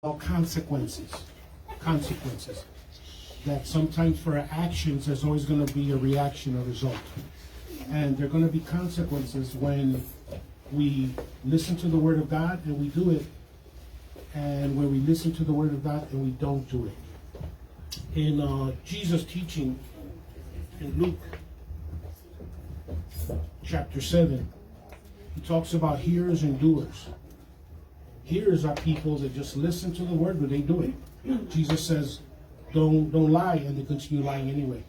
consequences. Consequences. That sometimes for our actions, there's always going to be a reaction or result. And there are going to be consequences when we listen to the Word of God and we do it, and when we listen to the Word of God and we don't do it. In Jesus' teaching in Luke chapter 7, he talks about hearers and doers. Hearers are people that just listen to the Word, but they do it. Jesus says, don't lie, and they continue lying anyway.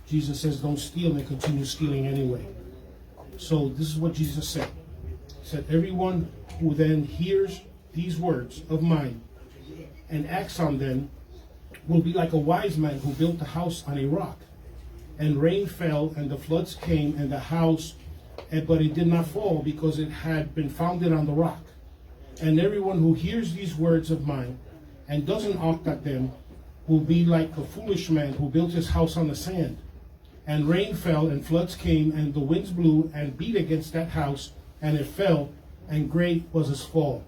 Jesus says, don't steal, and they continue stealing anyway. So this is what Jesus said. He said, everyone who then hears these words of mine and acts on them will be like a wise man who built a house on a rock. And rain fell, and the floods came, and the house, but it did not fall because it had been founded on the rock. And everyone who hears these words of mine and doesn't act at them will be like a foolish man who built his house on the sand. And rain fell, and floods came, and the winds blew and beat against that house, and it fell, and great was its fall.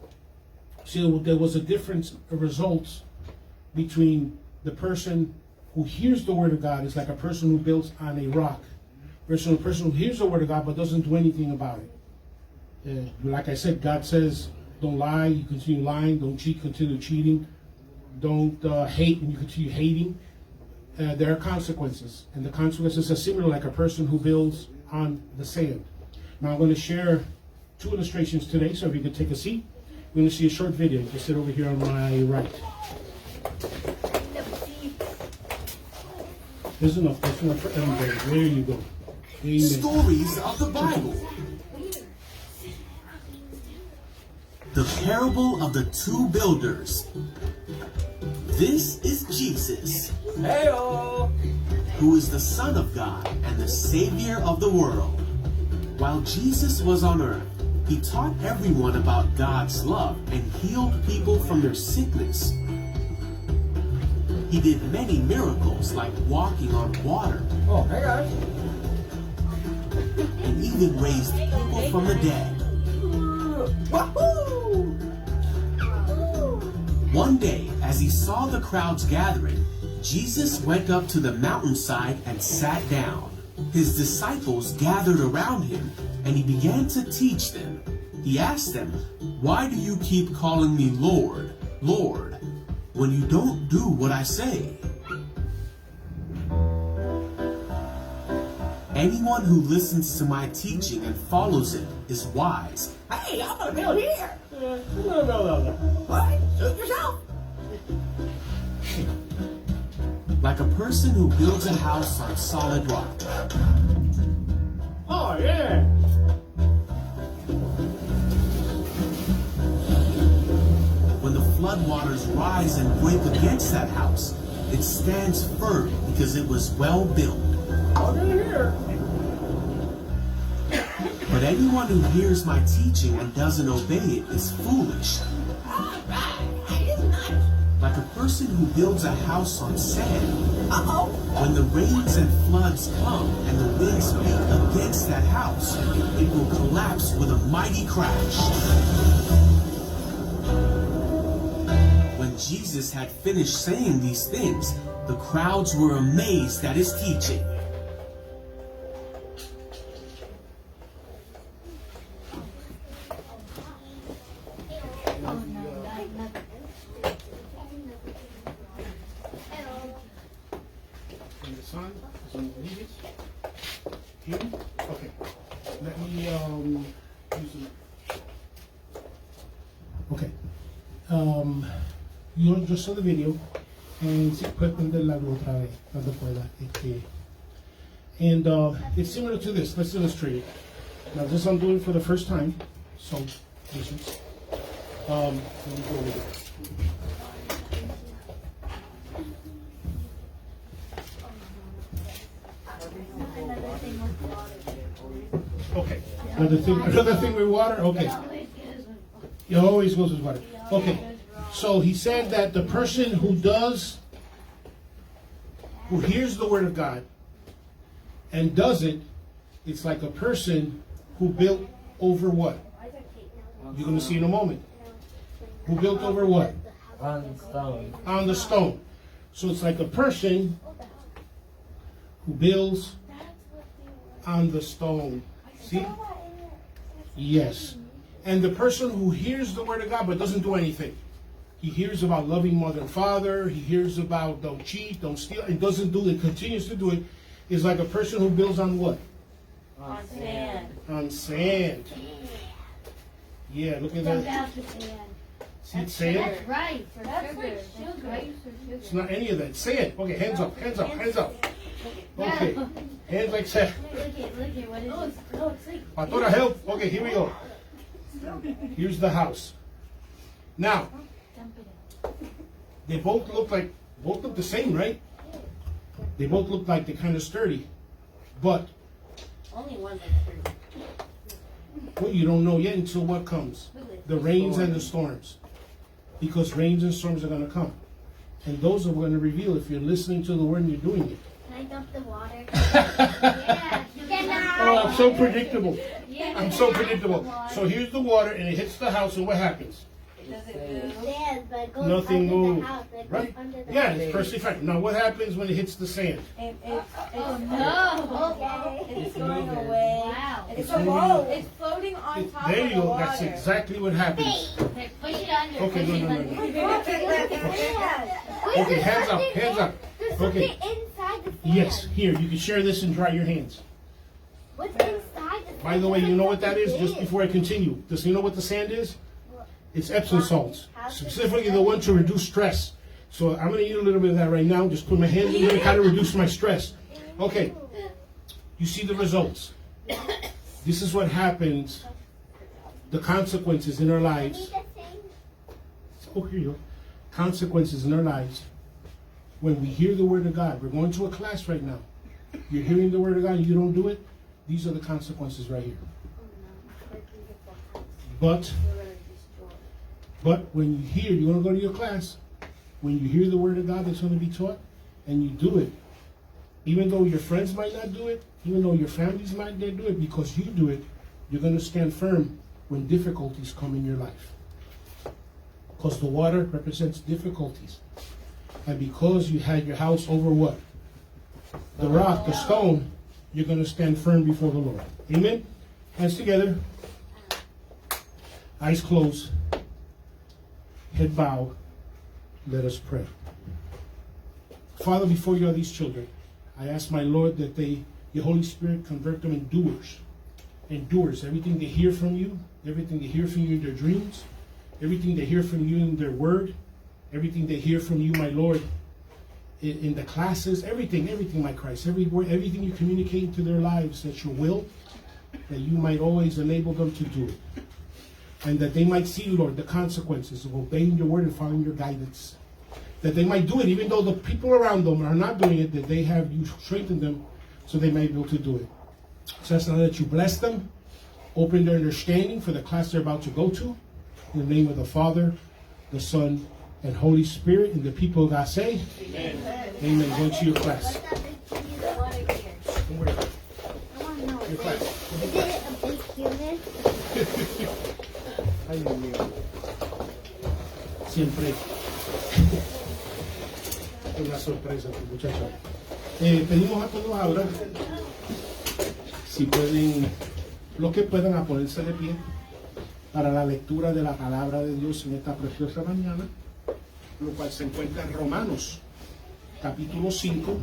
So there was a difference of results between the person who hears the Word of God is like a person who builds on a rock. A person who hears the Word of God but doesn't do anything about it. Like I said, God says, don't lie, you continue lying. Don't cheat, continue cheating. Don't hate, and you continue hating. There are consequences. And the consequences are similar like a person who builds on the sand. Now I'm going to share two illustrations today, so if you could take a seat. We're going to see a short video. Just sit over here on my right. There's enough for everybody. There you go. Amen. Stories of the Bible. The parable of the two builders. This is Jesus, Hey-o! who is the Son of God and the Savior of the world. While Jesus was on earth, he taught everyone about God's love and healed people from their sickness. He did many miracles like walking on water Oh, hey guys. and even raised people from the dead. Wahoo! One day, as he saw the crowds gathering, Jesus went up to the mountainside and sat down. His disciples gathered around him, and he began to teach them. He asked them, "Why do you keep calling me Lord, Lord, when you don't do what I say? Anyone who listens to my teaching and follows it is wise." Hey, I'm gonna build here. No. What? Suit yourself. Like a person who builds a house on solid rock. Oh, yeah. When the floodwaters rise and break against that house, it stands firm because it was well built. Over here. But anyone who hears my teaching and doesn't obey it is foolish. Like a person who builds a house on sand. Uh-oh. When the rains and floods come and the winds beat against that house, it will collapse with a mighty crash. When Jesus had finished saying these things, the crowds were amazed at his teaching. And the sun is on the leaves. Here? Okay. Let me use it. Okay. You just saw the video. And si puedes prenderla otra vez cuando pueda. And it's similar to this. Let's illustrate it. Now this I'm doing for the first time. So patience. Let me go with it. Okay. Another thing with water? Okay. It always goes with water. Okay. So he said that the person who hears the Word of God and does it, it's like a person who built over what? You're going to see in a moment. Who built over what? On stone. On the stone. So it's like a person who builds on the stone. See? Yes. And the person who hears the word of God but doesn't do anything. He hears about loving mother and father. He hears about don't cheat, don't steal, and doesn't do it, continues to do it, is like a person who builds on what? On sand. On sand. Yeah, look at that. See, it's sand? That's right, for sugar. That's right for It's sugar. not any of that. Sand. Okay, hands up, hands up, hands up. Okay, hands like sand. Look at what it is. No, it's like Pastora, help. Okay, here we go. Here's the house. Now, they both look the same, right? They both look like they're kind of sturdy. But, only one that's true. well, you don't know yet until what comes. The rains and the storms. Because rains and storms are going to come. And those are going to reveal if you're listening to the word and you're doing it. Can I dump the water? Yeah. Yeah. Oh, I'm so predictable. I'm so predictable. So here's the water and it hits the house and what happens? Sand, but it goes Nothing under moves. the house. It goes Right? under the Yeah, house. it's perfectly fine. Now what happens when it hits the sand? Oh no! Okay. It's going away. Wow. It's moving. It's floating on top There of you the go. water. That's exactly what happens. Okay, push it under. Okay, push no, it no, under. no. Okay, hands up, hands up. There's Okay. something inside the sand. Yes, here, you can share this and dry your hands. What's inside the sand? By the way, you know what that is? Just before I continue, does you know what the sand is? It's Epsom salts, specifically the one to reduce stress. So I'm going to eat a little bit of that right now. Just put my hands in there, kind of reduce my stress. Okay, you see the results. This is what happens, the consequences in our lives. Oh, here you go. Consequences in our lives when we hear the word of God. We're going to a class right now. You're hearing the word of God and you don't do it. These are the consequences right here. But when you hear, you want to go to your class, when you hear the word of God that's going to be taught and you do it, even though your friends might not do it, even though your families might not do it, because you do it, you're going to stand firm when difficulties come in your life. Because the water represents difficulties. And because you had your house over what? The rock, the stone, you're going to stand firm before the Lord. Amen? Hands together. Eyes closed. Head bowed. Let us pray. Father, before you are these children, I ask my Lord that your Holy Spirit convert them in doers. And doers. Everything they hear from you, everything they hear from you in their dreams, everything they hear from you in their word, everything they hear from you, my Lord, in the classes, everything, my Christ, every word, everything you communicate into their lives, that your will, that you might always enable them to do it. And that they might see, Lord, the consequences of obeying your word and following your guidance. That they might do it, even though the people around them are not doing it, that they have you strengthen them so they may be able to do it. So that's now that you bless them, open their understanding for the class they're about to go to. In the name of the Father, the Son, and Holy Spirit, and the people of God say, Amen. Amen. Go to your class. Don't worry about it. I want to know. Your class. Is it a big human? Ay, Dios mío. Siempre una sorpresa, muchachos. Pedimos a todos ahora si pueden, los que puedan, a ponerse de pie para la lectura de la palabra de Dios en esta preciosa mañana, lo cual se encuentra en Romanos, capítulo 5,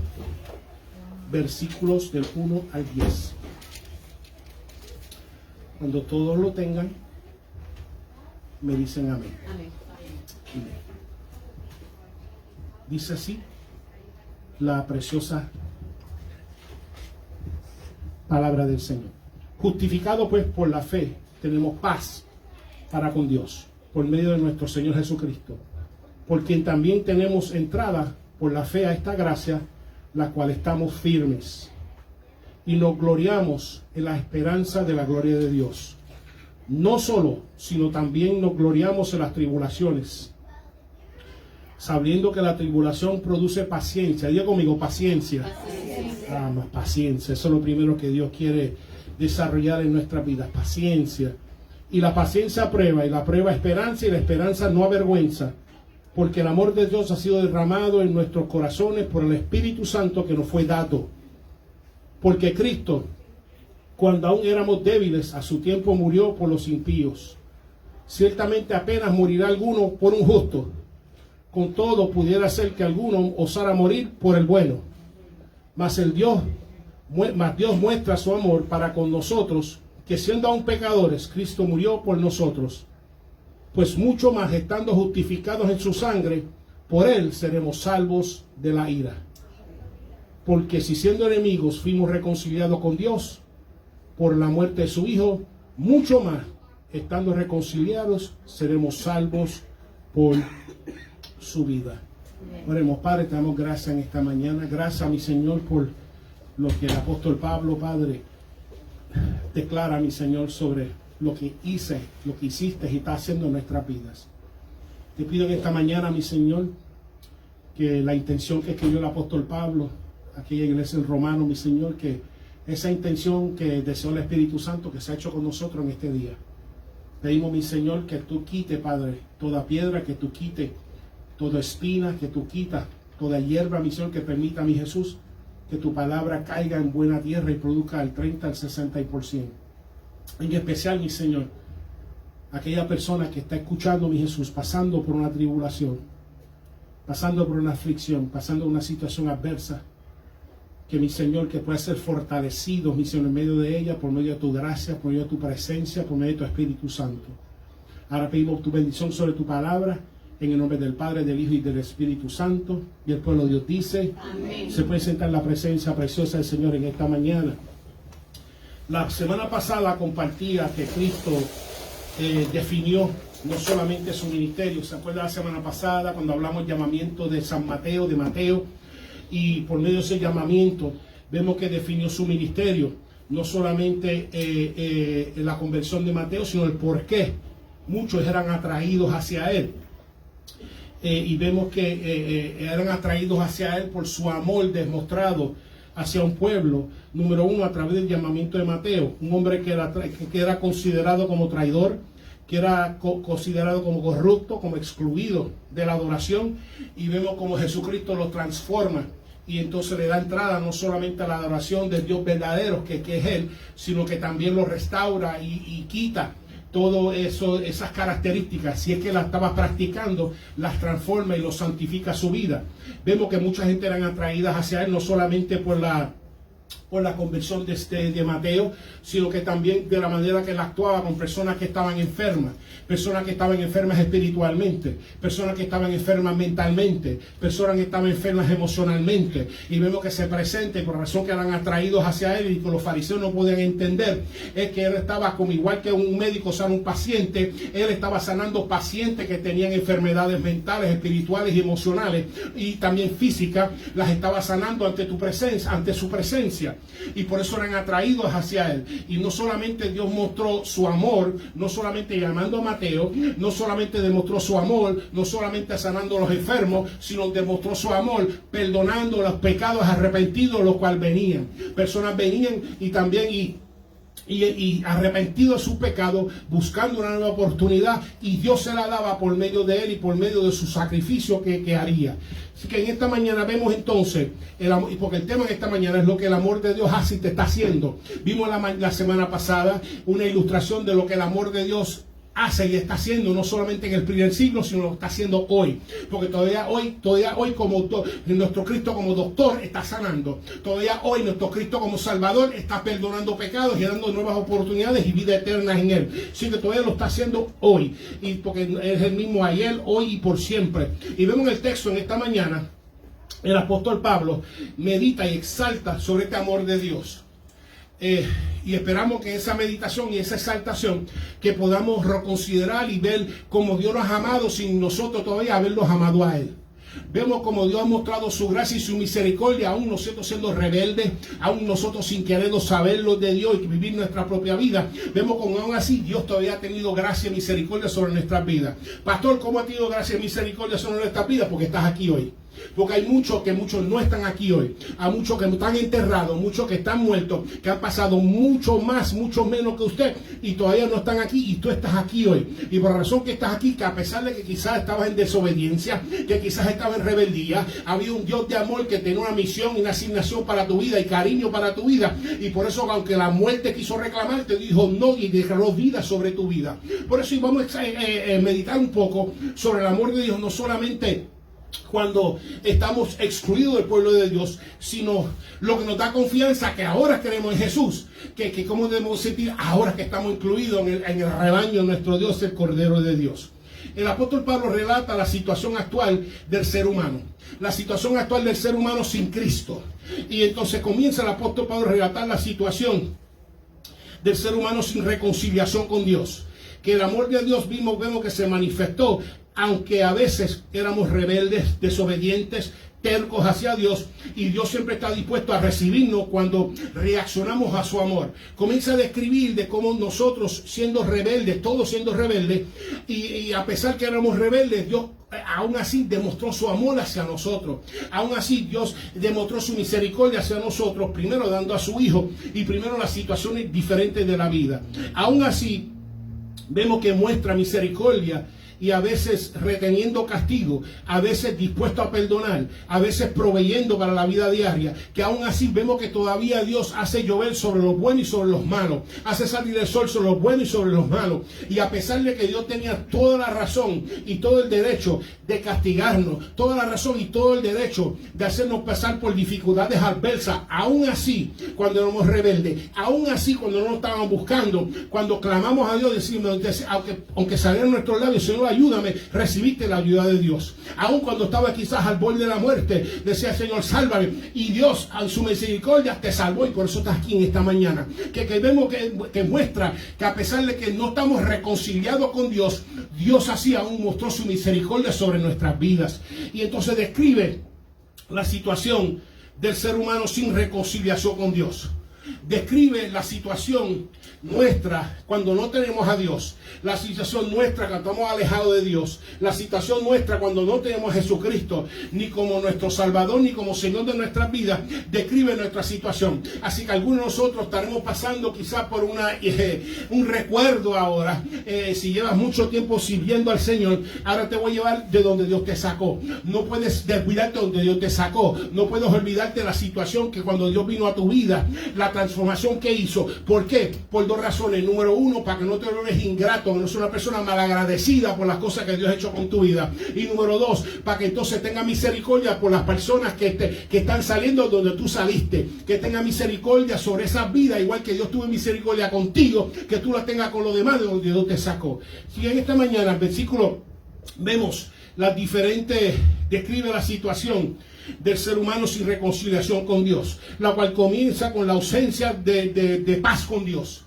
versículos del 1 al 10. Cuando todos lo tengan, me dicen amén. Amén. Dice así la preciosa palabra del Señor. Justificado pues por la fe, tenemos paz para con Dios, por medio de nuestro Señor Jesucristo, por quien también tenemos entrada por la fe a esta gracia, la cual estamos firmes y nos gloriamos en la esperanza de la gloria de Dios. No solo, sino también nos gloriamos en las tribulaciones, sabiendo que la tribulación produce paciencia. Diga conmigo, paciencia. Más paciencia. Eso es lo primero que Dios quiere desarrollar en nuestras vidas, paciencia. Y la paciencia prueba, y la prueba esperanza, y la esperanza no avergüenza, porque el amor de Dios ha sido derramado en nuestros corazones por el Espíritu Santo que nos fue dado. Porque Cristo, cuando aún éramos débiles, a su tiempo murió por los impíos. Ciertamente apenas morirá alguno por un justo. Con todo pudiera ser que alguno osara morir por el bueno. Mas Dios muestra su amor para con nosotros, que siendo aún pecadores, Cristo murió por nosotros. Pues mucho más, estando justificados en su sangre, por él seremos salvos de la ira. Porque si siendo enemigos fuimos reconciliados con Dios por la muerte de su Hijo, mucho más, estando reconciliados, seremos salvos por su vida. Oremos. Padre, te damos gracias en esta mañana. Gracias, mi Señor, por lo que el apóstol Pablo, Padre, declara, mi Señor, sobre lo que hiciste y está haciendo en nuestras vidas. Te pido en esta mañana, mi Señor, que la intención que escribió el apóstol Pablo, aquella iglesia en Romano, mi Señor, que esa intención que deseó el Espíritu Santo que se ha hecho con nosotros en este día. Pedimos, mi Señor, que tú quites, Padre, toda piedra, que tú quites toda espina, que tú quitas toda hierba, mi Señor, que permita, mi Jesús, que tu palabra caiga en buena tierra y produzca el 30 al 60%. En especial, mi Señor, aquella persona que está escuchando, mi Jesús, pasando por una tribulación, pasando por una aflicción, pasando por una situación adversa, que mi Señor, que pueda ser fortalecido, mi Señor, en medio de ella, por medio de tu gracia, por medio de tu presencia, por medio de tu Espíritu Santo. Ahora pedimos tu bendición sobre tu palabra, en el nombre del Padre, del Hijo y del Espíritu Santo. Y el pueblo de Dios dice, amén. Se puede sentar en la presencia preciosa del Señor en esta mañana. La semana pasada compartía que Cristo definió no solamente su ministerio. ¿Se acuerda la semana pasada cuando hablamos del llamamiento de San Mateo, de Mateo? Y por medio de ese llamamiento vemos que definió su ministerio. No solamente la conversión de Mateo, sino el por qué muchos eran atraídos hacia él. Y vemos que eran atraídos hacia él por su amor demostrado hacia un pueblo. Número uno, a través del llamamiento de Mateo, un hombre que era considerado como traidor, que era considerado como corrupto, como excluido de la adoración, y vemos como Jesucristo lo transforma y entonces le da entrada no solamente a la adoración del Dios verdadero, que es él, sino que también lo restaura y quita todo eso, esas características. Si es que las estaba practicando, las transforma y los santifica su vida. Vemos que mucha gente eran atraídas hacia él, no solamente por la conversión de Mateo, sino que también de la manera que él actuaba con personas que estaban enfermas espiritualmente, personas que estaban enfermas mentalmente, personas que estaban enfermas emocionalmente. Y vemos que se presenta, y por razón que eran atraídos hacia él y que los fariseos no podían entender, es que él estaba como igual que un médico sana un paciente, él estaba sanando pacientes que tenían enfermedades mentales, espirituales y emocionales, y también físicas, las estaba sanando ante su presencia. Y por eso eran atraídos hacia él. Y no solamente Dios mostró su amor, no solamente llamando a Mateo, no solamente demostró su amor, no solamente sanando a los enfermos, sino demostró su amor perdonando los pecados arrepentidos, los cuales venían. Personas venían y también y arrepentido de su pecado, buscando una nueva oportunidad, y Dios se la daba por medio de él y por medio de su sacrificio que haría. Así que en esta mañana vemos entonces el amor, y porque el tema en esta mañana es lo que el amor de Dios hace y te está haciendo. Vimos la semana pasada una ilustración de lo que el amor de Dios hace y está haciendo, no solamente en el primer siglo, sino lo está haciendo hoy, porque todavía hoy como nuestro Cristo como doctor está sanando, todavía hoy nuestro Cristo como Salvador está perdonando pecados y dando nuevas oportunidades y vida eterna en él. Así que todavía lo está haciendo hoy, y porque es el mismo ayer, hoy y por siempre. Y vemos en el texto en esta mañana, el apóstol Pablo medita y exalta sobre este amor de Dios. Y esperamos que esa meditación y esa exaltación que podamos reconsiderar y ver cómo Dios nos ha amado sin nosotros todavía haberlos amado a él. Vemos como Dios ha mostrado su gracia y su misericordia, aún nosotros siendo rebeldes, aún nosotros sin quererlo saberlo de Dios y vivir nuestra propia vida. Vemos como aún así Dios todavía ha tenido gracia y misericordia sobre nuestras vidas. Pastor, ¿cómo ha tenido gracia y misericordia sobre nuestras vidas? Porque estás aquí hoy. Porque hay muchos no están aquí hoy. Hay muchos que están enterrados, muchos que están muertos, que han pasado mucho menos que usted y todavía no están aquí, y tú estás aquí hoy. Y por la razón que estás aquí, que a pesar de que quizás estabas en desobediencia, que quizás estabas en rebeldía, había un Dios de amor que tenía una misión y una asignación para tu vida y cariño para tu vida. Y por eso, aunque la muerte quiso reclamarte, dijo no y declaró vida sobre tu vida. Por eso vamos a meditar un poco sobre el amor de Dios, no solamente cuando estamos excluidos del pueblo de Dios, sino lo que nos da confianza que ahora creemos en Jesús, que cómo debemos sentir ahora que estamos incluidos en el rebaño de nuestro Dios, el Cordero de Dios. El apóstol Pablo relata la situación actual del ser humano, la situación actual del ser humano sin Cristo, y entonces comienza el apóstol Pablo a relatar la situación del ser humano sin reconciliación con Dios, que el amor de Dios vemos que se manifestó, aunque a veces éramos rebeldes, desobedientes, tercos hacia Dios, y Dios siempre está dispuesto a recibirnos cuando reaccionamos a su amor. Comienza a describir de cómo nosotros siendo rebeldes, todos siendo rebeldes, y a pesar que éramos rebeldes, Dios aún así demostró su amor hacia nosotros. Aún así Dios demostró su misericordia hacia nosotros, primero dando a su Hijo y primero las situaciones diferentes de la vida. Aún así vemos que muestra misericordia, y a veces reteniendo castigo, a veces dispuesto a perdonar, a veces proveyendo para la vida diaria, que aún así vemos que todavía Dios hace llover sobre los buenos y sobre los malos, hace salir el sol sobre los buenos y sobre los malos, y a pesar de que Dios tenía toda la razón y todo el derecho de castigarnos, toda la razón y todo el derecho de hacernos pasar por dificultades adversas, aún así cuando éramos rebeldes, aún así cuando no nos estaban buscando, cuando clamamos a Dios, decimos, aunque salieran nuestros labios, Señor, ayúdame, recibiste la ayuda de Dios. Aun cuando estaba quizás al borde de la muerte, decía, Señor, sálvame, y Dios en su misericordia te salvó, y por eso estás aquí en esta mañana, que vemos que muestra que a pesar de que no estamos reconciliados con Dios, Dios así aún mostró su misericordia sobre nuestras vidas. Y entonces describe la situación del ser humano sin reconciliación con Dios. Describe la situación nuestra cuando no tenemos a Dios, la situación nuestra cuando estamos alejados de Dios, la situación nuestra cuando no tenemos a Jesucristo ni como nuestro Salvador ni como Señor de nuestras vidas. Describe nuestra situación. Así que algunos de nosotros estaremos pasando quizás por un recuerdo ahora. Si llevas mucho tiempo sirviendo al Señor, ahora te voy a llevar de donde Dios te sacó. No puedes descuidarte de donde Dios te sacó. No puedes olvidarte de la situación que cuando Dios vino a tu vida, la transformación que hizo. ¿Por qué? Por dos razones. Número uno, para que no te vuelvas ingrato, que no seas una persona malagradecida por las cosas que Dios ha hecho con tu vida. Y número dos, para que entonces tenga misericordia por las personas que están saliendo donde tú saliste. Que tenga misericordia sobre esas vidas, igual que Dios tuvo misericordia contigo, que tú la tengas con los demás de donde Dios te sacó. Si en esta mañana, el versículo, vemos las diferentes, describe la situación del ser humano sin reconciliación con Dios, la cual comienza con la ausencia de paz con Dios.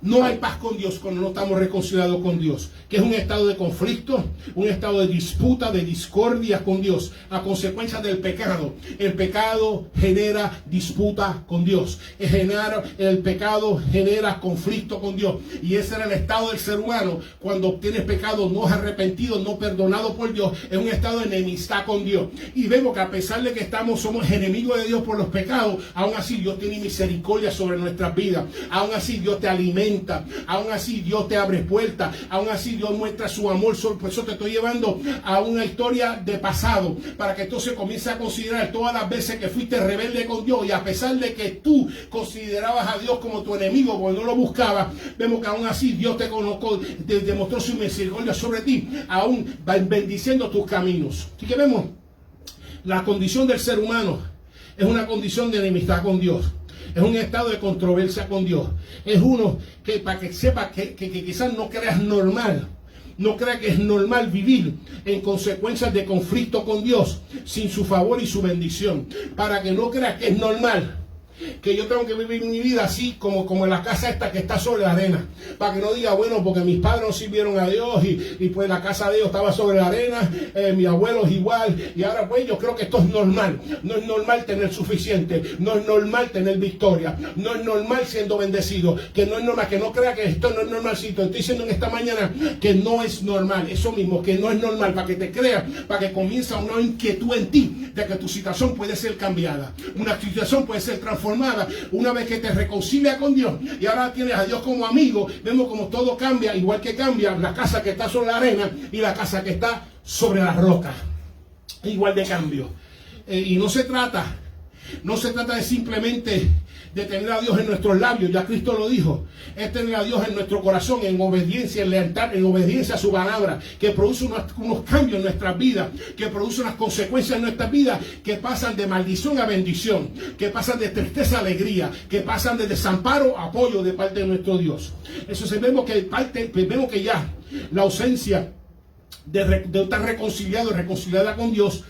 No hay paz con Dios cuando no estamos reconciliados con Dios, que es un estado de conflicto, un estado de disputa, de discordia con Dios, a consecuencia del pecado. El pecado genera disputa con Dios. El pecado genera conflicto con Dios. Y ese era el estado del ser humano cuando obtienes pecado no arrepentido, no perdonado por Dios. Es un estado de enemistad con Dios. Y vemos que a pesar de que somos enemigos de Dios por los pecados, aún así Dios tiene misericordia sobre nuestras vidas. Aún así Dios te alimenta. Aún así Dios te abre puertas, aún así Dios muestra su amor. Por eso te estoy llevando a una historia de pasado, para que entonces comiences a considerar todas las veces que fuiste rebelde con Dios, y a pesar de que tú considerabas a Dios como tu enemigo porque no lo buscabas, vemos que aún así Dios te colocó, te demostró su misericordia sobre ti, aún bendiciendo tus caminos. Así que vemos la condición del ser humano es una condición de enemistad con Dios. Es un estado de controversia con Dios. Es uno que, para que sepa que quizás no creas normal, no crea que es normal vivir en consecuencias de conflicto con Dios, sin su favor y su bendición. Para que no crea que es normal que yo tengo que vivir mi vida así como en la casa esta que está sobre la arena, para que no diga, bueno, porque mis padres no sirvieron a Dios y pues la casa de ellos estaba sobre la arena, mi abuelo es igual, y ahora pues yo creo que esto es normal. No es normal tener suficiente, no es normal tener victoria, no es normal siendo bendecido, que no es normal, que no crea que esto no es normalcito. Estoy diciendo en esta mañana que no es normal, eso mismo, que no es normal, para que te creas, para que comienza una inquietud en ti de que tu situación puede ser cambiada, una situación puede ser transformada una vez que te reconcilia con Dios y ahora tienes a Dios como amigo. Vemos como todo cambia, igual que cambia la casa que está sobre la arena y la casa que está sobre la roca, igual de cambio. Y no se trata de simplemente de tener a Dios en nuestros labios, ya Cristo lo dijo, es tener a Dios en nuestro corazón, en obediencia, en lealtad, en obediencia a su palabra, que produce unos cambios en nuestras vidas, que produce unas consecuencias en nuestras vidas, que pasan de maldición a bendición, que pasan de tristeza a alegría, que pasan de desamparo a apoyo de parte de nuestro Dios. Eso se vemos que ya la ausencia de estar reconciliada con Dios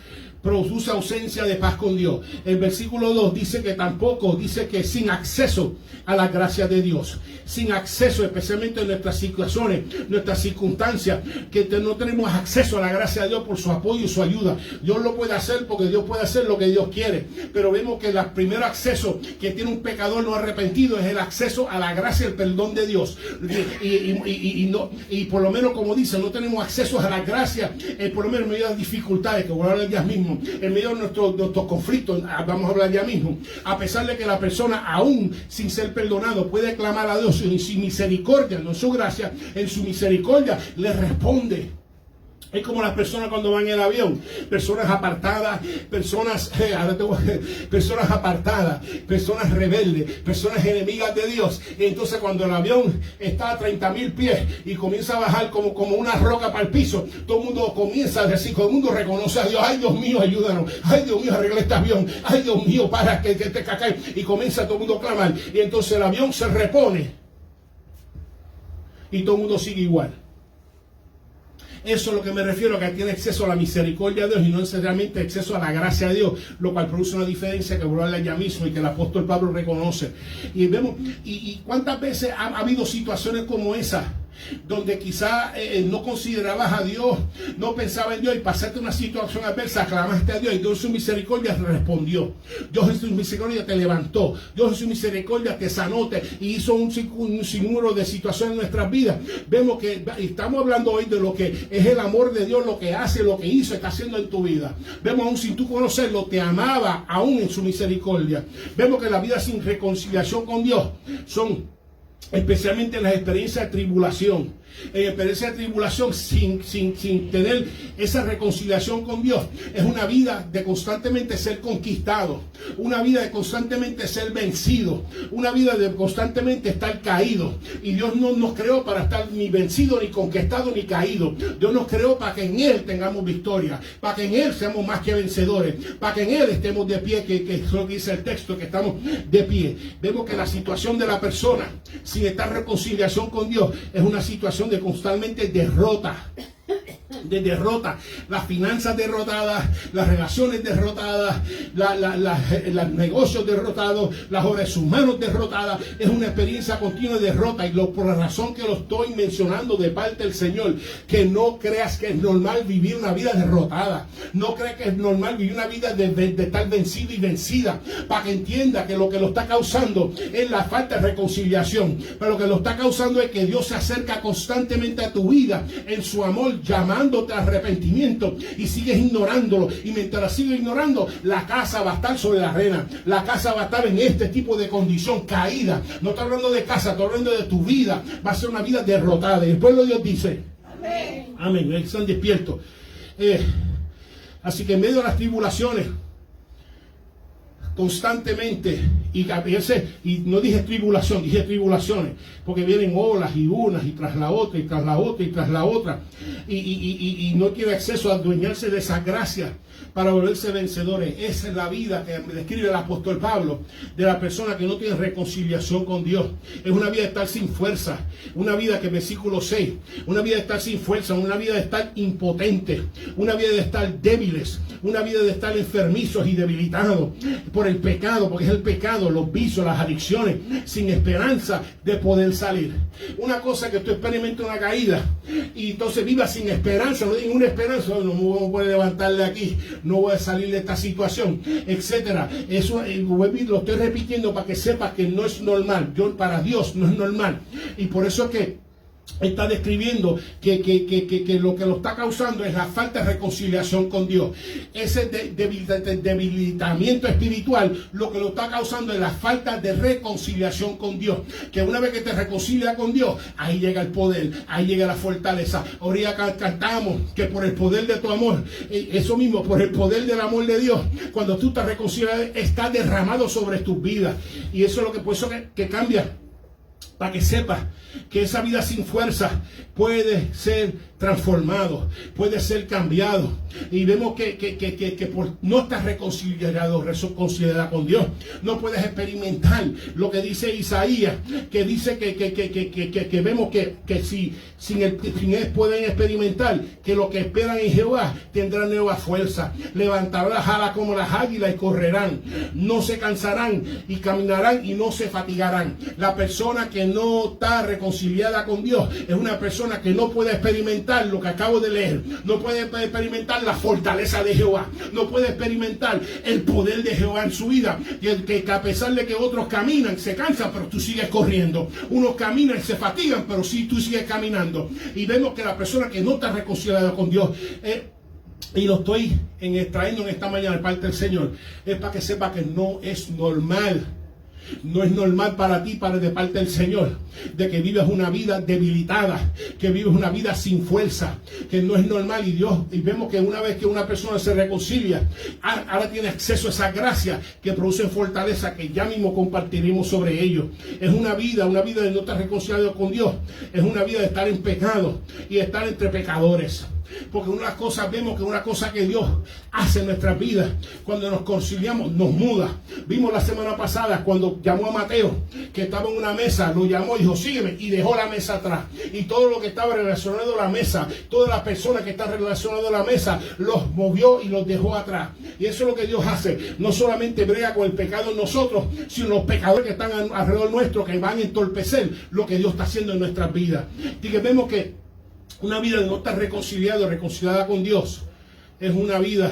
produce ausencia de paz con Dios. El versículo 2 dice que tampoco, dice que sin acceso a la gracia de Dios, sin acceso especialmente en nuestras situaciones, nuestras circunstancias, que no tenemos acceso a la gracia de Dios por su apoyo y su ayuda. Dios lo puede hacer porque Dios puede hacer lo que Dios quiere, pero vemos que el primer acceso que tiene un pecador no arrepentido es el acceso a la gracia y el perdón de Dios. Y por lo menos, como dice, no tenemos acceso a la gracia, por lo menos en medio de las dificultades, que voy a hablar ya mismo, en medio de nuestros conflictos, vamos a hablar ya mismo, a pesar de que la persona aún sin ser perdonado puede clamar a Dios en su misericordia, no en su gracia, en su misericordia le responde. Es como las personas cuando van en el avión, personas apartadas, personas apartadas, personas rebeldes, personas enemigas de Dios. Y entonces cuando el avión está a 30,000 pies y comienza a bajar como una roca para el piso, todo el mundo comienza a decir, todo el mundo reconoce a Dios. Ay, Dios mío, ayúdanos. Ay, Dios mío, arregla este avión. Ay, Dios mío, para que te cae. Y comienza todo el mundo a clamar. Y entonces el avión se repone y todo el mundo sigue igual. Eso es lo que me refiero, que tiene acceso a la misericordia de Dios y no necesariamente acceso a la gracia de Dios, lo cual produce una diferencia que voy a hablar ya mismo y que el apóstol Pablo reconoce. Y vemos, y cuántas veces ha habido situaciones como esa, donde quizá no considerabas a Dios, no pensaba en Dios y pasaste una situación adversa, clamaste a Dios y Dios en su misericordia te respondió. Dios en su misericordia te levantó, Dios en su misericordia te sanó y hizo un sinnúmero de situaciones en nuestras vidas. Vemos que estamos hablando hoy de lo que es el amor de Dios, lo que hace, lo que hizo, está haciendo en tu vida. Vemos aún sin tú conocerlo, te amaba aún en su misericordia. Vemos que la vida sin reconciliación con Dios son especialmente en las experiencias de tribulación. En experiencia de tribulación sin tener esa reconciliación con Dios, es una vida de constantemente ser conquistado, una vida de constantemente ser vencido, una vida de constantemente estar caído. Y Dios no nos creó para estar ni vencido, ni conquistado, ni caído. Dios nos creó para que en Él tengamos victoria, para que en Él seamos más que vencedores, para que en Él estemos de pie, que es lo que dice el texto, que estamos de pie. Vemos que la situación de la persona sin esta reconciliación con Dios es una situación de constantemente derrota, las finanzas derrotadas, las relaciones derrotadas, los negocios derrotados, las obras humanas derrotadas. Es una experiencia continua de derrota, y por la razón que lo estoy mencionando de parte del Señor, que no creas que es normal vivir una vida derrotada, no creas que es normal vivir una vida de estar vencido y vencida, para que entienda que lo que lo está causando es la falta de reconciliación, pero lo que lo está causando es que Dios se acerca constantemente a tu vida en su amor, llamándote al arrepentimiento, y sigues ignorándolo. Y mientras sigues ignorando, la casa va a estar sobre la arena, la casa va a estar en este tipo de condición caída. No estoy hablando de casa, estoy hablando de tu vida. Va a ser una vida derrotada, y el pueblo de Dios dice amén, amén. Están despiertos. Así que en medio de las tribulaciones, constantemente, y no dije tribulación, dije tribulaciones, porque vienen olas y unas y tras la otra y tras la otra y tras la otra, y no tiene acceso a adueñarse de esa gracia para volverse vencedores. Esa es la vida que describe el apóstol Pablo de la persona que no tiene reconciliación con Dios. Es una vida de estar sin fuerza, una vida que versículo 6, una vida de estar sin fuerza, una vida de estar impotente, una vida de estar débiles, una vida de estar enfermizos y debilitados por por el pecado, porque es el pecado, los vicios, las adicciones, sin esperanza de poder salir. Una cosa es que tú experimentes una caída y entonces vivas sin esperanza, no hay ninguna esperanza, no me voy a levantar de aquí, no voy a salir de esta situación, etcétera. Eso lo estoy repitiendo para que sepas que no es normal. Para Dios no es normal, y por eso es que está describiendo que lo que lo está causando es la falta de reconciliación con Dios. Ese debilitamiento espiritual, lo que lo está causando es la falta de reconciliación con Dios. Que una vez que te reconcilias con Dios, ahí llega el poder, ahí llega la fortaleza. Ahorita cantamos que por el poder de tu amor, eso mismo, por el poder del amor de Dios, cuando tú te reconcilias, está derramado sobre tus vidas. Y eso es lo que por eso que cambia. Para que sepas que esa vida sin fuerza puede ser transformado, puede ser cambiado. Y vemos que por no estar reconciliada con Dios, no puedes experimentar lo que dice Isaías, que dice que vemos que sin él pueden experimentar que lo que esperan en Jehová tendrán nueva fuerza, levantarán las alas como las águilas y correrán, no se cansarán y caminarán y no se fatigarán. La persona que no está reconciliada con Dios es una persona que no puede experimentar lo que acabo de leer, no puede experimentar la fortaleza de Jehová, no puede experimentar el poder de Jehová en su vida, que a pesar de que otros caminan, se cansan, pero tú sigues corriendo, unos caminan y se fatigan, pero sí tú sigues caminando. Y vemos que la persona que no está reconciliada con Dios, y lo estoy extrayendo en esta mañana de parte del Señor, es para que sepa que no es normal. No es normal para ti, de parte del Señor, de que vivas una vida debilitada, que vives una vida sin fuerza, que no es normal. Y vemos que una vez que una persona se reconcilia, ahora tiene acceso a esa gracia que produce fortaleza, que ya mismo compartiremos sobre ello. Es una vida de no estar reconciliado con Dios, es una vida de estar en pecado y estar entre pecadores. Porque una cosa, vemos que una cosa que Dios hace en nuestras vidas, cuando nos conciliamos, nos muda. Vimos la semana pasada cuando llamó a Mateo, que estaba en una mesa, lo llamó y dijo, sígueme, y dejó la mesa atrás. Y todo lo que estaba relacionado a la mesa, todas las personas que están relacionadas a la mesa, los movió y los dejó atrás. Y eso es lo que Dios hace. No solamente brega con el pecado en nosotros, sino los pecadores que están alrededor nuestro, que van a entorpecer lo que Dios está haciendo en nuestras vidas. Y que vemos que una vida de no estar reconciliada con Dios, es una vida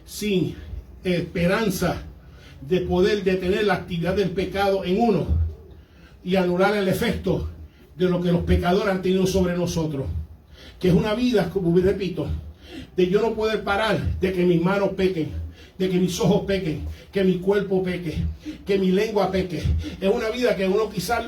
sin esperanza de poder detener la actividad del pecado en uno y anular el efecto de lo que los pecadores han tenido sobre nosotros. Que es una vida, como repito, de yo no poder parar de que mis manos pequen, de que mis ojos pequen, que mi cuerpo peque, que mi lengua peque. Es una vida que uno quizás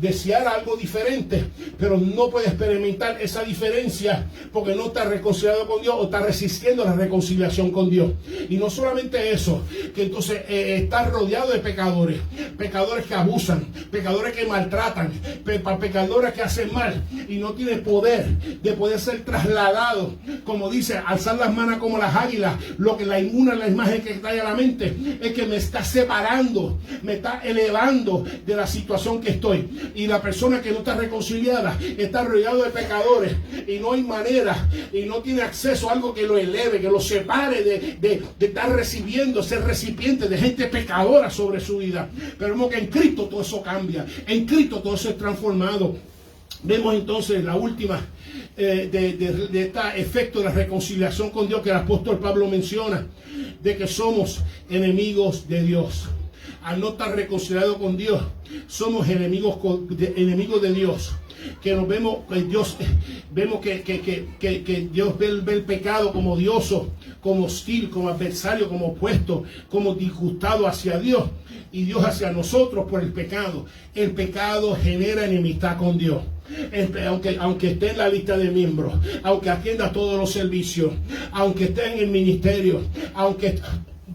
deseara algo diferente, pero no puede experimentar esa diferencia porque no está reconciliado con Dios o está resistiendo la reconciliación con Dios. Y no solamente eso, que entonces está rodeado de pecadores, pecadores que abusan, pecadores que maltratan, pecadores que hacen mal y no tiene poder de poder ser trasladado, como dice, alzar las manos como las águilas. Lo que la imagen que trae a la mente es que me está separando, me está elevando de la situación que estoy. Y la persona que no está reconciliada está rodeado de pecadores y no hay manera y no tiene acceso a algo que lo eleve, que lo separe de estar recibiendo, ser recipiente de gente pecadora sobre su vida. Pero vemos que en Cristo todo eso cambia, en Cristo todo eso es transformado. Vemos entonces la última de este efecto de la reconciliación con Dios que el apóstol Pablo menciona, de que somos enemigos de Dios. Al no estar reconciliados con Dios, somos enemigos de Dios. Que nos vemos, Dios, vemos que Dios ve el pecado como odioso, como hostil, como adversario, como opuesto, como disgustado hacia Dios y Dios hacia nosotros por el pecado. El pecado genera enemistad con Dios. Aunque esté en la lista de miembros, aunque atienda todos los servicios, aunque esté en el ministerio, aunque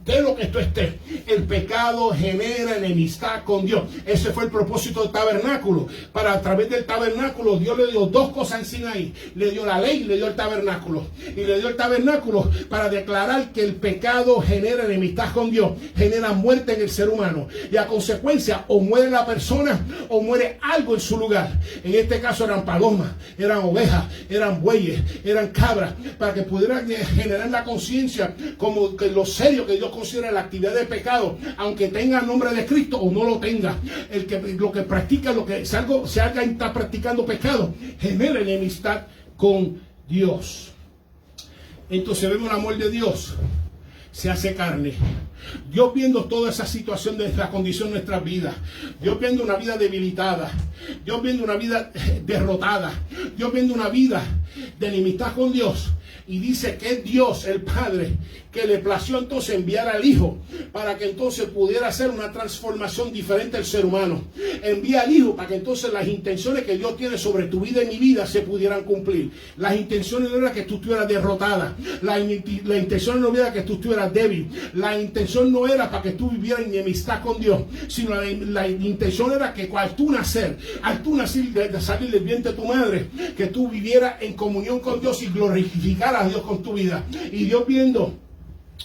de lo que esto esté, el pecado genera enemistad con Dios. Ese fue el propósito del tabernáculo. Para a través del tabernáculo Dios le dio dos cosas en Sinaí. Le dio la ley y le dio el tabernáculo. Y le dio el tabernáculo para declarar que el pecado genera enemistad con Dios, genera muerte en el ser humano. Y a consecuencia, o muere la persona o muere algo en su lugar. En este caso eran palomas, eran ovejas, eran bueyes, eran cabras, para que pudieran generar la conciencia como que lo serio que Dios considera la actividad de pecado, aunque tenga nombre de Cristo o no lo tenga. Lo que practica, si alguien está practicando pecado, genera enemistad con Dios. Entonces vemos el amor de Dios se hace carne. Dios viendo toda esa situación de la condición de nuestras vidas, Dios viendo una vida debilitada, Dios viendo una vida derrotada, Dios viendo una vida de enemistad con Dios, y dice que es Dios el Padre que le plació entonces enviar al Hijo para que entonces pudiera hacer una transformación diferente al ser humano. Envía al Hijo para que entonces las intenciones que Dios tiene sobre tu vida y mi vida se pudieran cumplir. Las intenciones no era que tú estuvieras derrotada, la intención no era que tú estuvieras débil, la intención no era para que tú vivieras en enemistad con Dios, sino la intención era que al tú nacer de salir del vientre de tu madre, que tú vivieras en comunión con Dios y glorificaras a Dios con tu vida. Y Dios viendo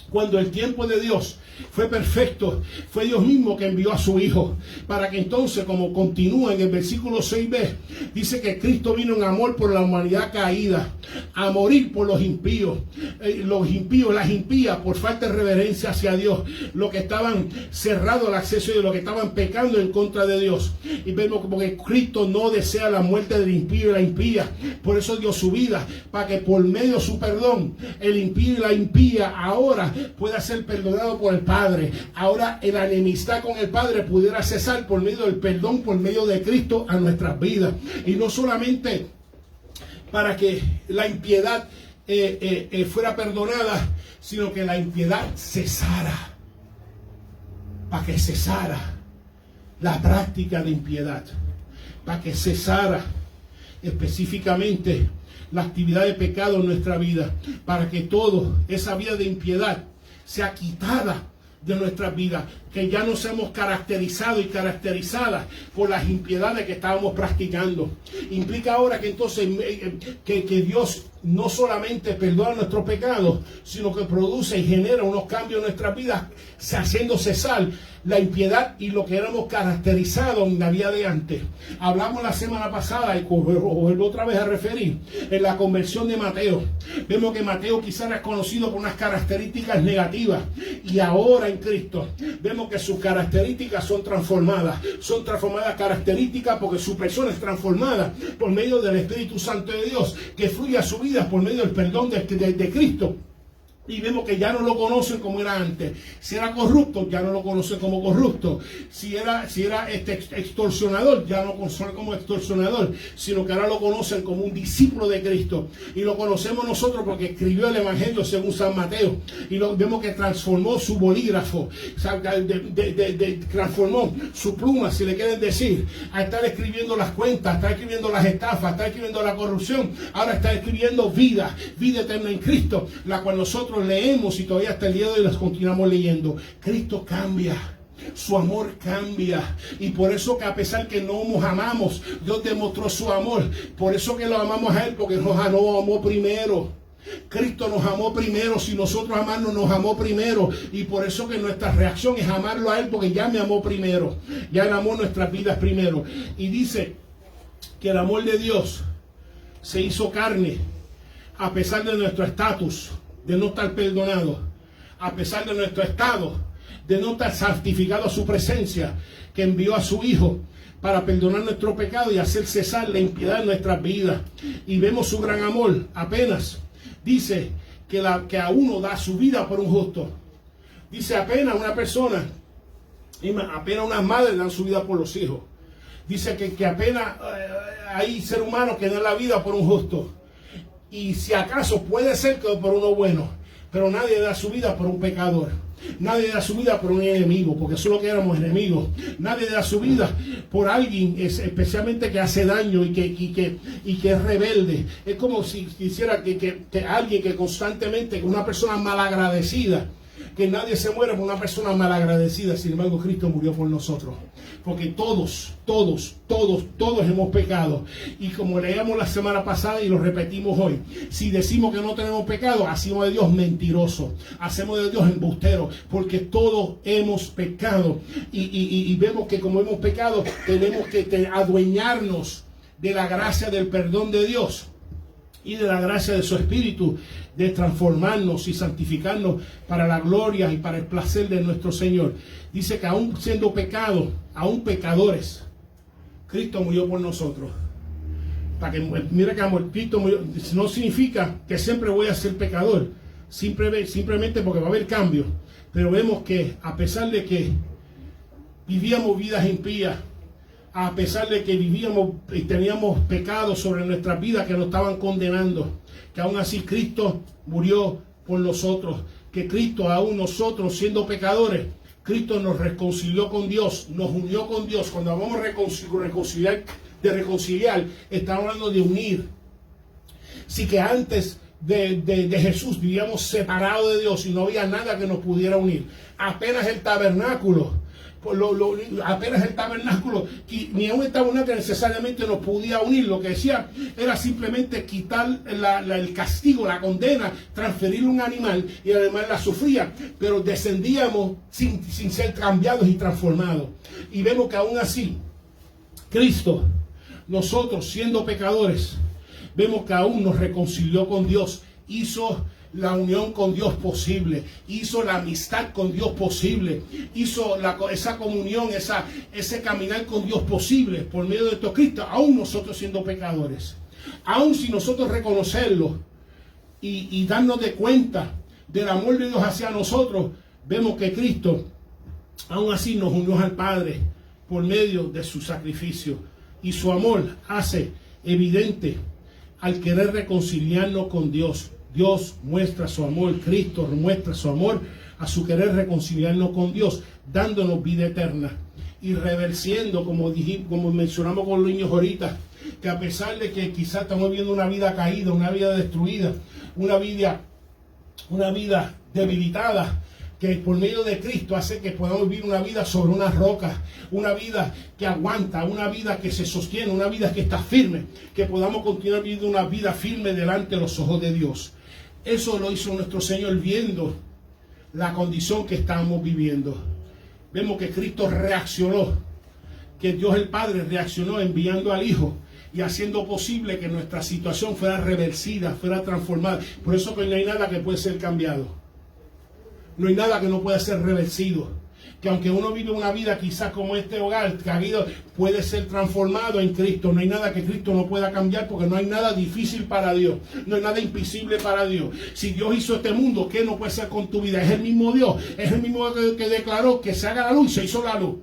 cuando el tiempo de Dios fue perfecto, fue Dios mismo que envió a su Hijo, para que entonces, como continúa en el versículo 6b, dice que Cristo vino en amor por la humanidad caída, a morir por los impíos, las impías por falta de reverencia hacia Dios, los que estaban cerrados al acceso de los que estaban pecando en contra de Dios. Y vemos como que Cristo no desea la muerte del impío y la impía, por eso dio su vida, para que por medio de su perdón, el impío y la impía ahora pueda ser perdonado por el Padre. Ahora la enemistad con el Padre pudiera cesar por medio del perdón, por medio de Cristo a nuestras vidas. Y no solamente para que la impiedad fuera perdonada, sino que la impiedad cesara. Para que cesara la práctica de impiedad. Para que cesara específicamente la actividad de pecado en nuestra vida. Para que toda esa vida de impiedad sea quitada de nuestras vidas, que ya nos hemos caracterizado y caracterizadas por las impiedades que estábamos practicando. Implica ahora que entonces que Dios no solamente perdona nuestros pecados, sino que produce y genera unos cambios en nuestras vidas, haciendo cesar la impiedad y lo que éramos caracterizados en la vida de antes. Hablamos la semana pasada, y vuelvo otra vez a referir, en la conversión de Mateo. Vemos que Mateo quizás era conocido por unas características negativas, y ahora en Cristo vemos que sus características son transformadas características porque su persona es transformada por medio del Espíritu Santo de Dios, que fluye a su vida por medio del perdón de Cristo. Y vemos que ya no lo conocen como era antes. Si era corrupto, ya no lo conocen como corrupto. Si era extorsionador, ya no lo conocen como extorsionador, sino que ahora lo conocen como un discípulo de Cristo. Y lo conocemos nosotros porque escribió el Evangelio según San Mateo. Y vemos que transformó su bolígrafo, transformó su pluma, si le quieren decir, a estar escribiendo las cuentas, a estar escribiendo las estafas, a estar escribiendo la corrupción. Ahora está escribiendo vida eterna en Cristo, la cual nosotros leemos y todavía hasta el día de hoy las continuamos leyendo. Cristo cambia, su amor cambia, y por eso que a pesar que no nos amamos, Dios demostró su amor. Por eso que lo amamos a Él, porque nos amó primero. Cristo nos amó primero. Si nosotros amarnos, nos amó primero, y por eso que nuestra reacción es amarlo a Él, porque ya me amó primero, ya Él amó nuestras vidas primero. Y dice que el amor de Dios se hizo carne a pesar de nuestro estatus de no estar perdonado, a pesar de nuestro estado de no estar santificado a su presencia, que envió a su Hijo para perdonar nuestro pecado y hacer cesar la impiedad en nuestras vidas. Y vemos su gran amor. Apenas dice que a uno da su vida por un justo. Dice apenas una persona, apenas unas madres dan su vida por los hijos. Dice que apenas hay ser humanos que dan la vida por un justo. Y si acaso puede ser que por uno bueno, pero nadie da su vida por un pecador. Nadie da su vida por un enemigo, porque solo que éramos enemigos. Nadie da su vida por alguien, especialmente que hace daño y que es rebelde. Es como si quisiera que alguien que constantemente, una persona malagradecida, que nadie se muere por una persona malagradecida. Sin embargo, Cristo murió por nosotros, porque todos hemos pecado. Y como leíamos la semana pasada y lo repetimos hoy, si decimos que no tenemos pecado, hacemos de Dios mentiroso, hacemos de Dios embustero, porque todos hemos pecado. Y vemos que como hemos pecado, tenemos que adueñarnos de la gracia del perdón de Dios. y de la gracia de su Espíritu, de transformarnos y santificarnos para la gloria y para el placer de nuestro Señor. Dice que aún siendo pecado, aún pecadores, Cristo murió por nosotros. Para que, mira que amor, Cristo murió, no significa que siempre voy a ser pecador, simplemente porque va a haber cambio. Pero vemos que a pesar de que vivíamos vidas impías, a pesar de que vivíamos y teníamos pecados sobre nuestras vidas que nos estaban condenando, que aún así Cristo murió por nosotros, que Cristo, aún nosotros siendo pecadores, Cristo nos reconcilió con Dios, nos unió con Dios. Cuando hablamos de reconciliar, estamos hablando de unir. Así que antes de Jesús vivíamos separados de Dios y no había nada que nos pudiera unir. Apenas el tabernáculo, ni aún el tabernáculo necesariamente nos podía unir. Lo que decía era simplemente quitar el castigo, la condena, transferirle un animal, y el animal la sufría, pero descendíamos sin ser cambiados y transformados. Y vemos que aún así Cristo, nosotros siendo pecadores, vemos que aún nos reconcilió con Dios, hizo la unión con Dios posible, hizo la amistad con Dios posible, hizo esa comunión, ese caminar con Dios posible por medio de estos Cristo, aún nosotros siendo pecadores. Aún si nosotros reconocerlo y darnos de cuenta del amor de Dios hacia nosotros, vemos que Cristo aún así nos unió al Padre por medio de su sacrificio, y su amor hace evidente al querer reconciliarnos con Dios. Dios muestra su amor, Cristo muestra su amor a su querer reconciliarnos con Dios, dándonos vida eterna y reversiendo, como mencionamos con los niños ahorita, que a pesar de que quizás estamos viviendo una vida caída, una vida destruida, una vida debilitada, que por medio de Cristo hace que podamos vivir una vida sobre una roca, una vida que aguanta, una vida que se sostiene, una vida que está firme, que podamos continuar viviendo una vida firme delante de los ojos de Dios. Eso lo hizo nuestro Señor viendo la condición que estamos viviendo. Vemos que Cristo reaccionó, que Dios el Padre reaccionó enviando al Hijo y haciendo posible que nuestra situación fuera reversida, fuera transformada. Por eso que no hay nada que puede ser cambiado. No hay nada que no pueda ser reversido. Que aunque uno vive una vida quizás como este hogar caído, puede ser transformado en Cristo. No hay nada que Cristo no pueda cambiar, porque no hay nada difícil para Dios. No hay nada invisible para Dios. Si Dios hizo este mundo, ¿qué no puede ser con tu vida? Es el mismo Dios. Es el mismo que declaró que se haga la luz y se hizo la luz.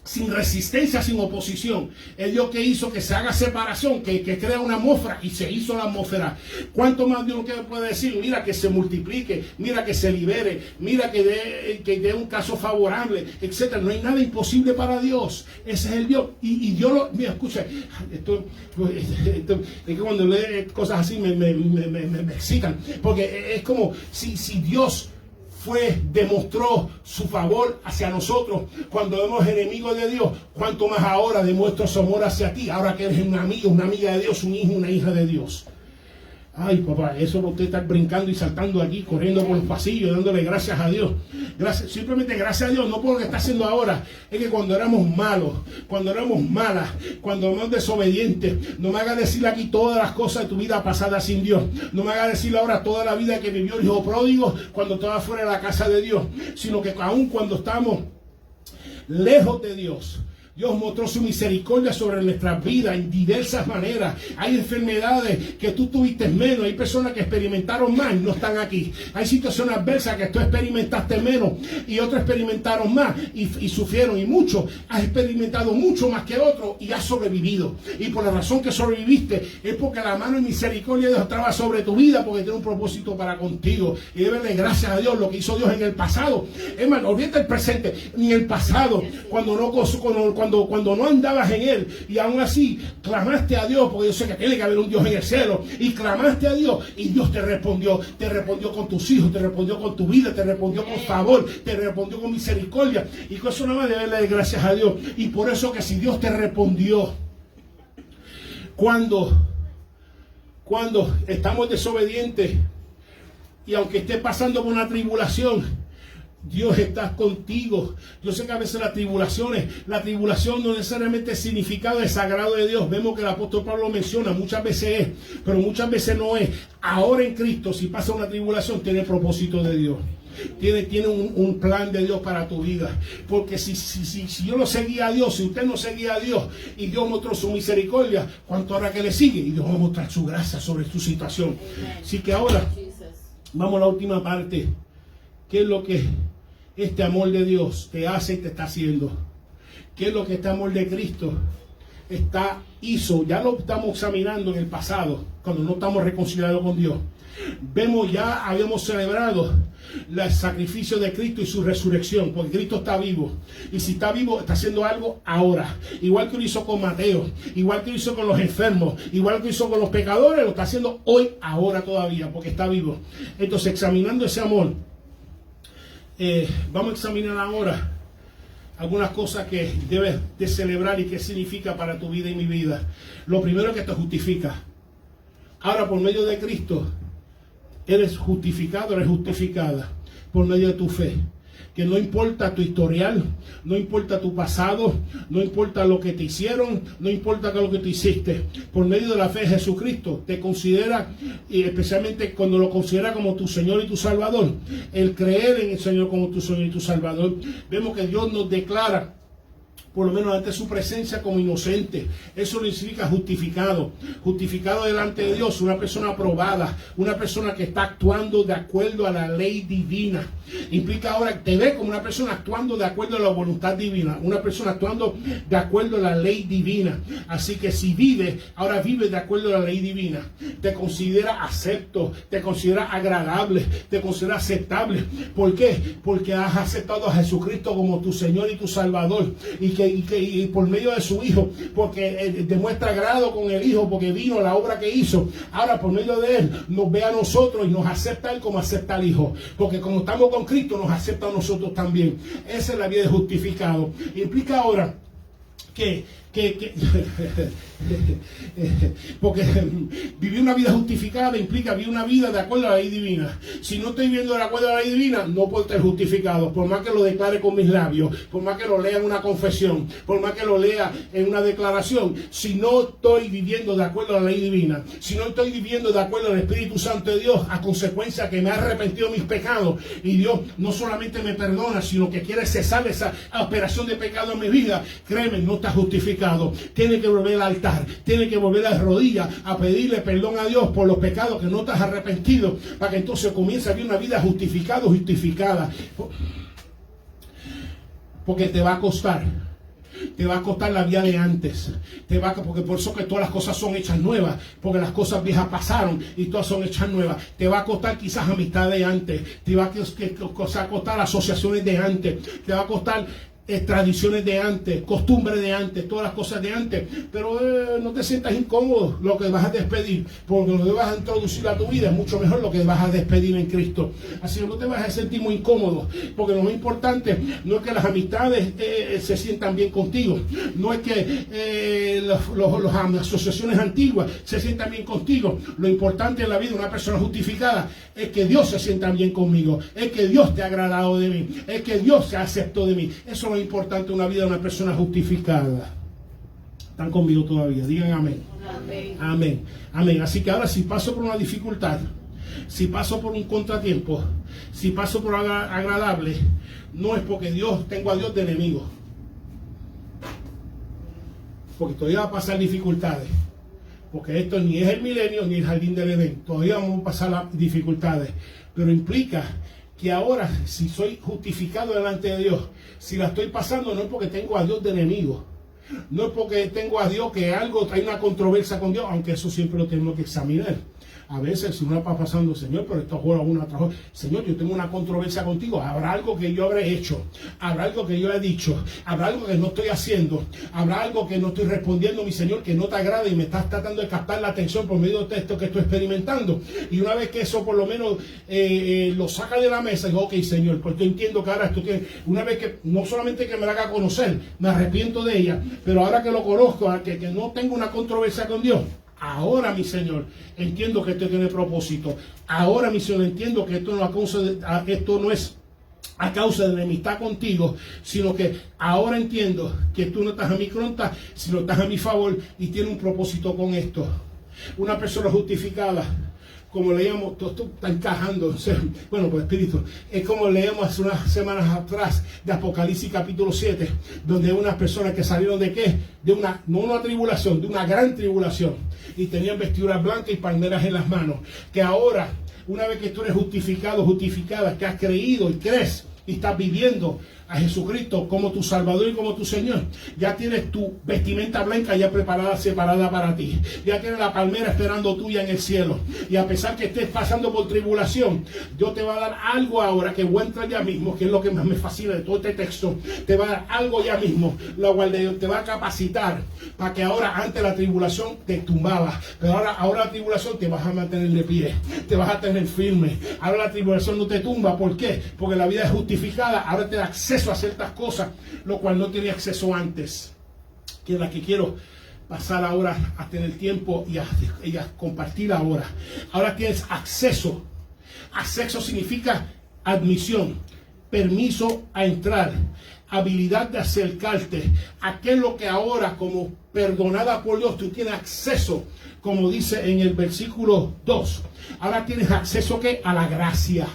Sin resistencia, sin oposición. El Dios que hizo que se haga separación, que crea una atmósfera, y se hizo la atmósfera. ¿Cuánto más Dios puede decir? Mira, que se multiplique, mira, que se libere, mira, que dé un caso favorable, etcétera. No hay nada imposible para Dios. Ese es el Dios. Y Dios mira, escucha, esto es que cuando leo cosas así me excitan, porque es como si Dios demostró su favor hacia nosotros cuando éramos enemigos de Dios, cuanto más ahora demuestra su amor hacia ti, ahora que eres un amigo, una amiga de Dios, un hijo, una hija de Dios. Ay, papá, eso por usted estar brincando y saltando aquí, corriendo por los pasillos, dándole gracias a Dios. Simplemente gracias a Dios, no por lo que está haciendo ahora. Es que cuando éramos malos, cuando éramos malas, cuando éramos desobedientes, no me hagas decir aquí todas las cosas de tu vida pasada sin Dios. No me hagas decir ahora toda la vida que vivió el hijo pródigo cuando estaba fuera de la casa de Dios. Sino que aún cuando estamos lejos de Dios, Dios mostró su misericordia sobre nuestras vidas en diversas maneras. Hay enfermedades que tú tuviste menos, hay personas que experimentaron más y no están aquí. Hay situaciones adversas que tú experimentaste menos y otros experimentaron más y sufrieron. Y muchos has experimentado mucho más que otros y has sobrevivido. Y por la razón que sobreviviste es porque la mano de misericordia de Dios estaba sobre tu vida, porque tiene un propósito para contigo. Y debes de gracias a Dios lo que hizo Dios en el pasado. Hermano, olvídate el presente, ni el pasado, cuando no andabas en Él y aún así clamaste a Dios, porque yo sé que tiene que haber un Dios en el cielo, y clamaste a Dios y Dios te respondió con tus hijos, te respondió con tu vida, te respondió con favor, te respondió con misericordia, y con eso nada más debes darle gracias a Dios. Y por eso que si Dios te respondió cuando estamos desobedientes, y aunque esté pasando por una tribulación, Dios está contigo. Yo sé que a veces la tribulación no necesariamente es significado de sagrado de Dios. Vemos que el apóstol Pablo menciona, muchas veces es, pero muchas veces no es. Ahora en Cristo, si pasa una tribulación, tiene el propósito de Dios. Tiene un plan de Dios para tu vida. Porque si yo no seguía a Dios, si usted no seguía a Dios y Dios mostró su misericordia, ¿cuánto ahora que le sigue? Y Dios va a mostrar su gracia sobre tu situación. Así que ahora vamos a la última parte. ¿Qué es lo que este amor de Dios te hace y te está haciendo? ¿Qué es lo que este amor de Cristo hizo? Ya lo estamos examinando en el pasado, cuando no estamos reconciliados con Dios. Vemos, ya habíamos celebrado el sacrificio de Cristo y su resurrección, porque Cristo está vivo, y si está vivo está haciendo algo ahora, igual que lo hizo con Mateo, igual que lo hizo con los enfermos, igual que lo hizo con los pecadores, lo está haciendo hoy, ahora todavía, porque está vivo. Entonces, examinando ese amor, vamos a examinar ahora algunas cosas que debes de celebrar y qué significa para tu vida y mi vida. Lo primero, que te justifica. Ahora, por medio de Cristo eres justificado, eres justificada por medio de tu fe. Que no importa tu historial, no importa tu pasado, no importa lo que te hicieron, no importa lo que tú hiciste. Por medio de la fe de Jesucristo te considera, y especialmente cuando lo considera como tu Señor y tu Salvador, el creer en el Señor como tu Señor y tu Salvador, vemos que Dios nos declara, por lo menos ante su presencia, como inocente. Eso no significa justificado. Justificado delante de Dios, una persona aprobada, una persona que está actuando de acuerdo a la ley divina. Implica ahora, te ve como una persona actuando de acuerdo a la voluntad divina, una persona actuando de acuerdo a la ley divina. Así que si vive, ahora vive de acuerdo a la ley divina. Te considera acepto, te considera agradable, te considera aceptable. ¿Por qué? Porque has aceptado a Jesucristo como tu Señor y tu Salvador, y por medio de su Hijo, porque demuestra agrado con el Hijo, porque vino la obra que hizo. Ahora por medio de Él nos ve a nosotros y nos acepta Él como acepta al Hijo, porque como estamos con Cristo nos acepta a nosotros también. Esa es la vida de justificado. Implica ahora que porque vivir una vida justificada implica vivir una vida de acuerdo a la ley divina. Si no estoy viviendo de acuerdo a la ley divina, no puedo estar justificado, por más que lo declare con mis labios, por más que lo lea en una confesión, por más que lo lea en una declaración. Si no estoy viviendo de acuerdo a la ley divina, si no estoy viviendo de acuerdo al Espíritu Santo de Dios, a consecuencia que me ha arrepentido de mis pecados, y Dios no solamente me perdona, sino que quiere cesar esa operación de pecado en mi vida, créeme, no está justificado. Tiene que volver al altar, tiene que volver a las rodillas a pedirle perdón a Dios por los pecados que no te has arrepentido, para que entonces comience a vivir una vida justificada. Porque te va a costar. Te va a costar la vida de antes. Porque por eso que todas las cosas son hechas nuevas. Porque las cosas viejas pasaron y todas son hechas nuevas. Te va a costar quizás amistad de antes. Te va a costar asociaciones de antes. Te va a costar tradiciones de antes, costumbres de antes, todas las cosas de antes, pero no te sientas incómodo lo que vas a despedir, porque lo que vas a introducir a tu vida es mucho mejor lo que vas a despedir en Cristo. Así que no te vas a sentir muy incómodo, porque lo más importante no es que las amistades se sientan bien contigo, no es que las asociaciones antiguas se sientan bien contigo. Lo importante en la vida de una persona justificada es que Dios se sienta bien conmigo, es que Dios te ha agradado de mí, es que Dios se aceptó de mí. Eso es importante, una vida de una persona justificada. ¿Están conmigo todavía? Digan amén. Amén. Amén. Amén. Así que ahora, si paso por una dificultad, si paso por un contratiempo, si paso por algo agradable, no es porque tengo a Dios de enemigo, porque todavía va a pasar dificultades, porque esto ni es el milenio ni el jardín del Edén. Todavía vamos a pasar las dificultades, pero implica que ahora, si soy justificado delante de Dios, si la estoy pasando, no es porque tengo a Dios de enemigo, no es porque tengo a Dios que algo trae una controversia con Dios, aunque eso siempre lo tenemos que examinar. A veces, si uno va pasando, Señor, pero esto juega una tras otra. Señor, yo tengo una controversia contigo. Habrá algo que yo habré hecho, habrá algo que yo he dicho, habrá algo que no estoy haciendo, habrá algo que no estoy respondiendo, mi Señor, que no te agrada y me estás tratando de captar la atención por medio de esto que estoy experimentando. Y una vez que eso por lo menos lo saca de la mesa, digo, ok, Señor, pues yo entiendo que ahora esto tiene. Una vez que no solamente que me la haga conocer, me arrepiento de ella, pero ahora que lo conozco, que no tengo una controversia con Dios. Ahora, mi Señor, entiendo que esto tiene propósito. Ahora, mi Señor, entiendo que esto no es a causa de enemistad contigo, sino que ahora entiendo que tú no estás a mi contra, sino estás a mi favor y tiene un propósito con esto. Una persona justificada, como leíamos, todo esto está encajando, bueno, pues Espíritu, es como leíamos hace unas semanas atrás de Apocalipsis capítulo 7, donde unas personas que salieron de qué, de una, no una tribulación, de una gran tribulación, y tenían vestiduras blancas y palmeras en las manos, que ahora, una vez que tú eres justificado, justificada, que has creído y crees y estás viviendo a Jesucristo como tu Salvador y como tu Señor, ya tienes tu vestimenta blanca ya preparada, separada para ti, ya tienes la palmera esperando tuya en el cielo, y a pesar que estés pasando por tribulación, Dios te va a dar algo ahora que voy a entrar ya mismo, que es lo que más me fascina de todo este texto. Te va a dar algo ya mismo, lo cual te va a capacitar para que ahora, ante la tribulación te tumbaba, pero ahora la tribulación te vas a mantener de pie, te vas a tener firme. Ahora la tribulación no te tumba. ¿Por qué? Porque la vida es justificada, ahora te da acceso a ciertas cosas, lo cual no tenía acceso antes. Que es la que quiero pasar ahora a tener tiempo y a compartir ahora. Ahora tienes acceso. Acceso significa admisión, permiso a entrar, habilidad de acercarte a aquello que ahora, como perdonada por Dios, tú tienes acceso, como dice en el versículo 2. Ahora tienes acceso ¿qué? A la gracia.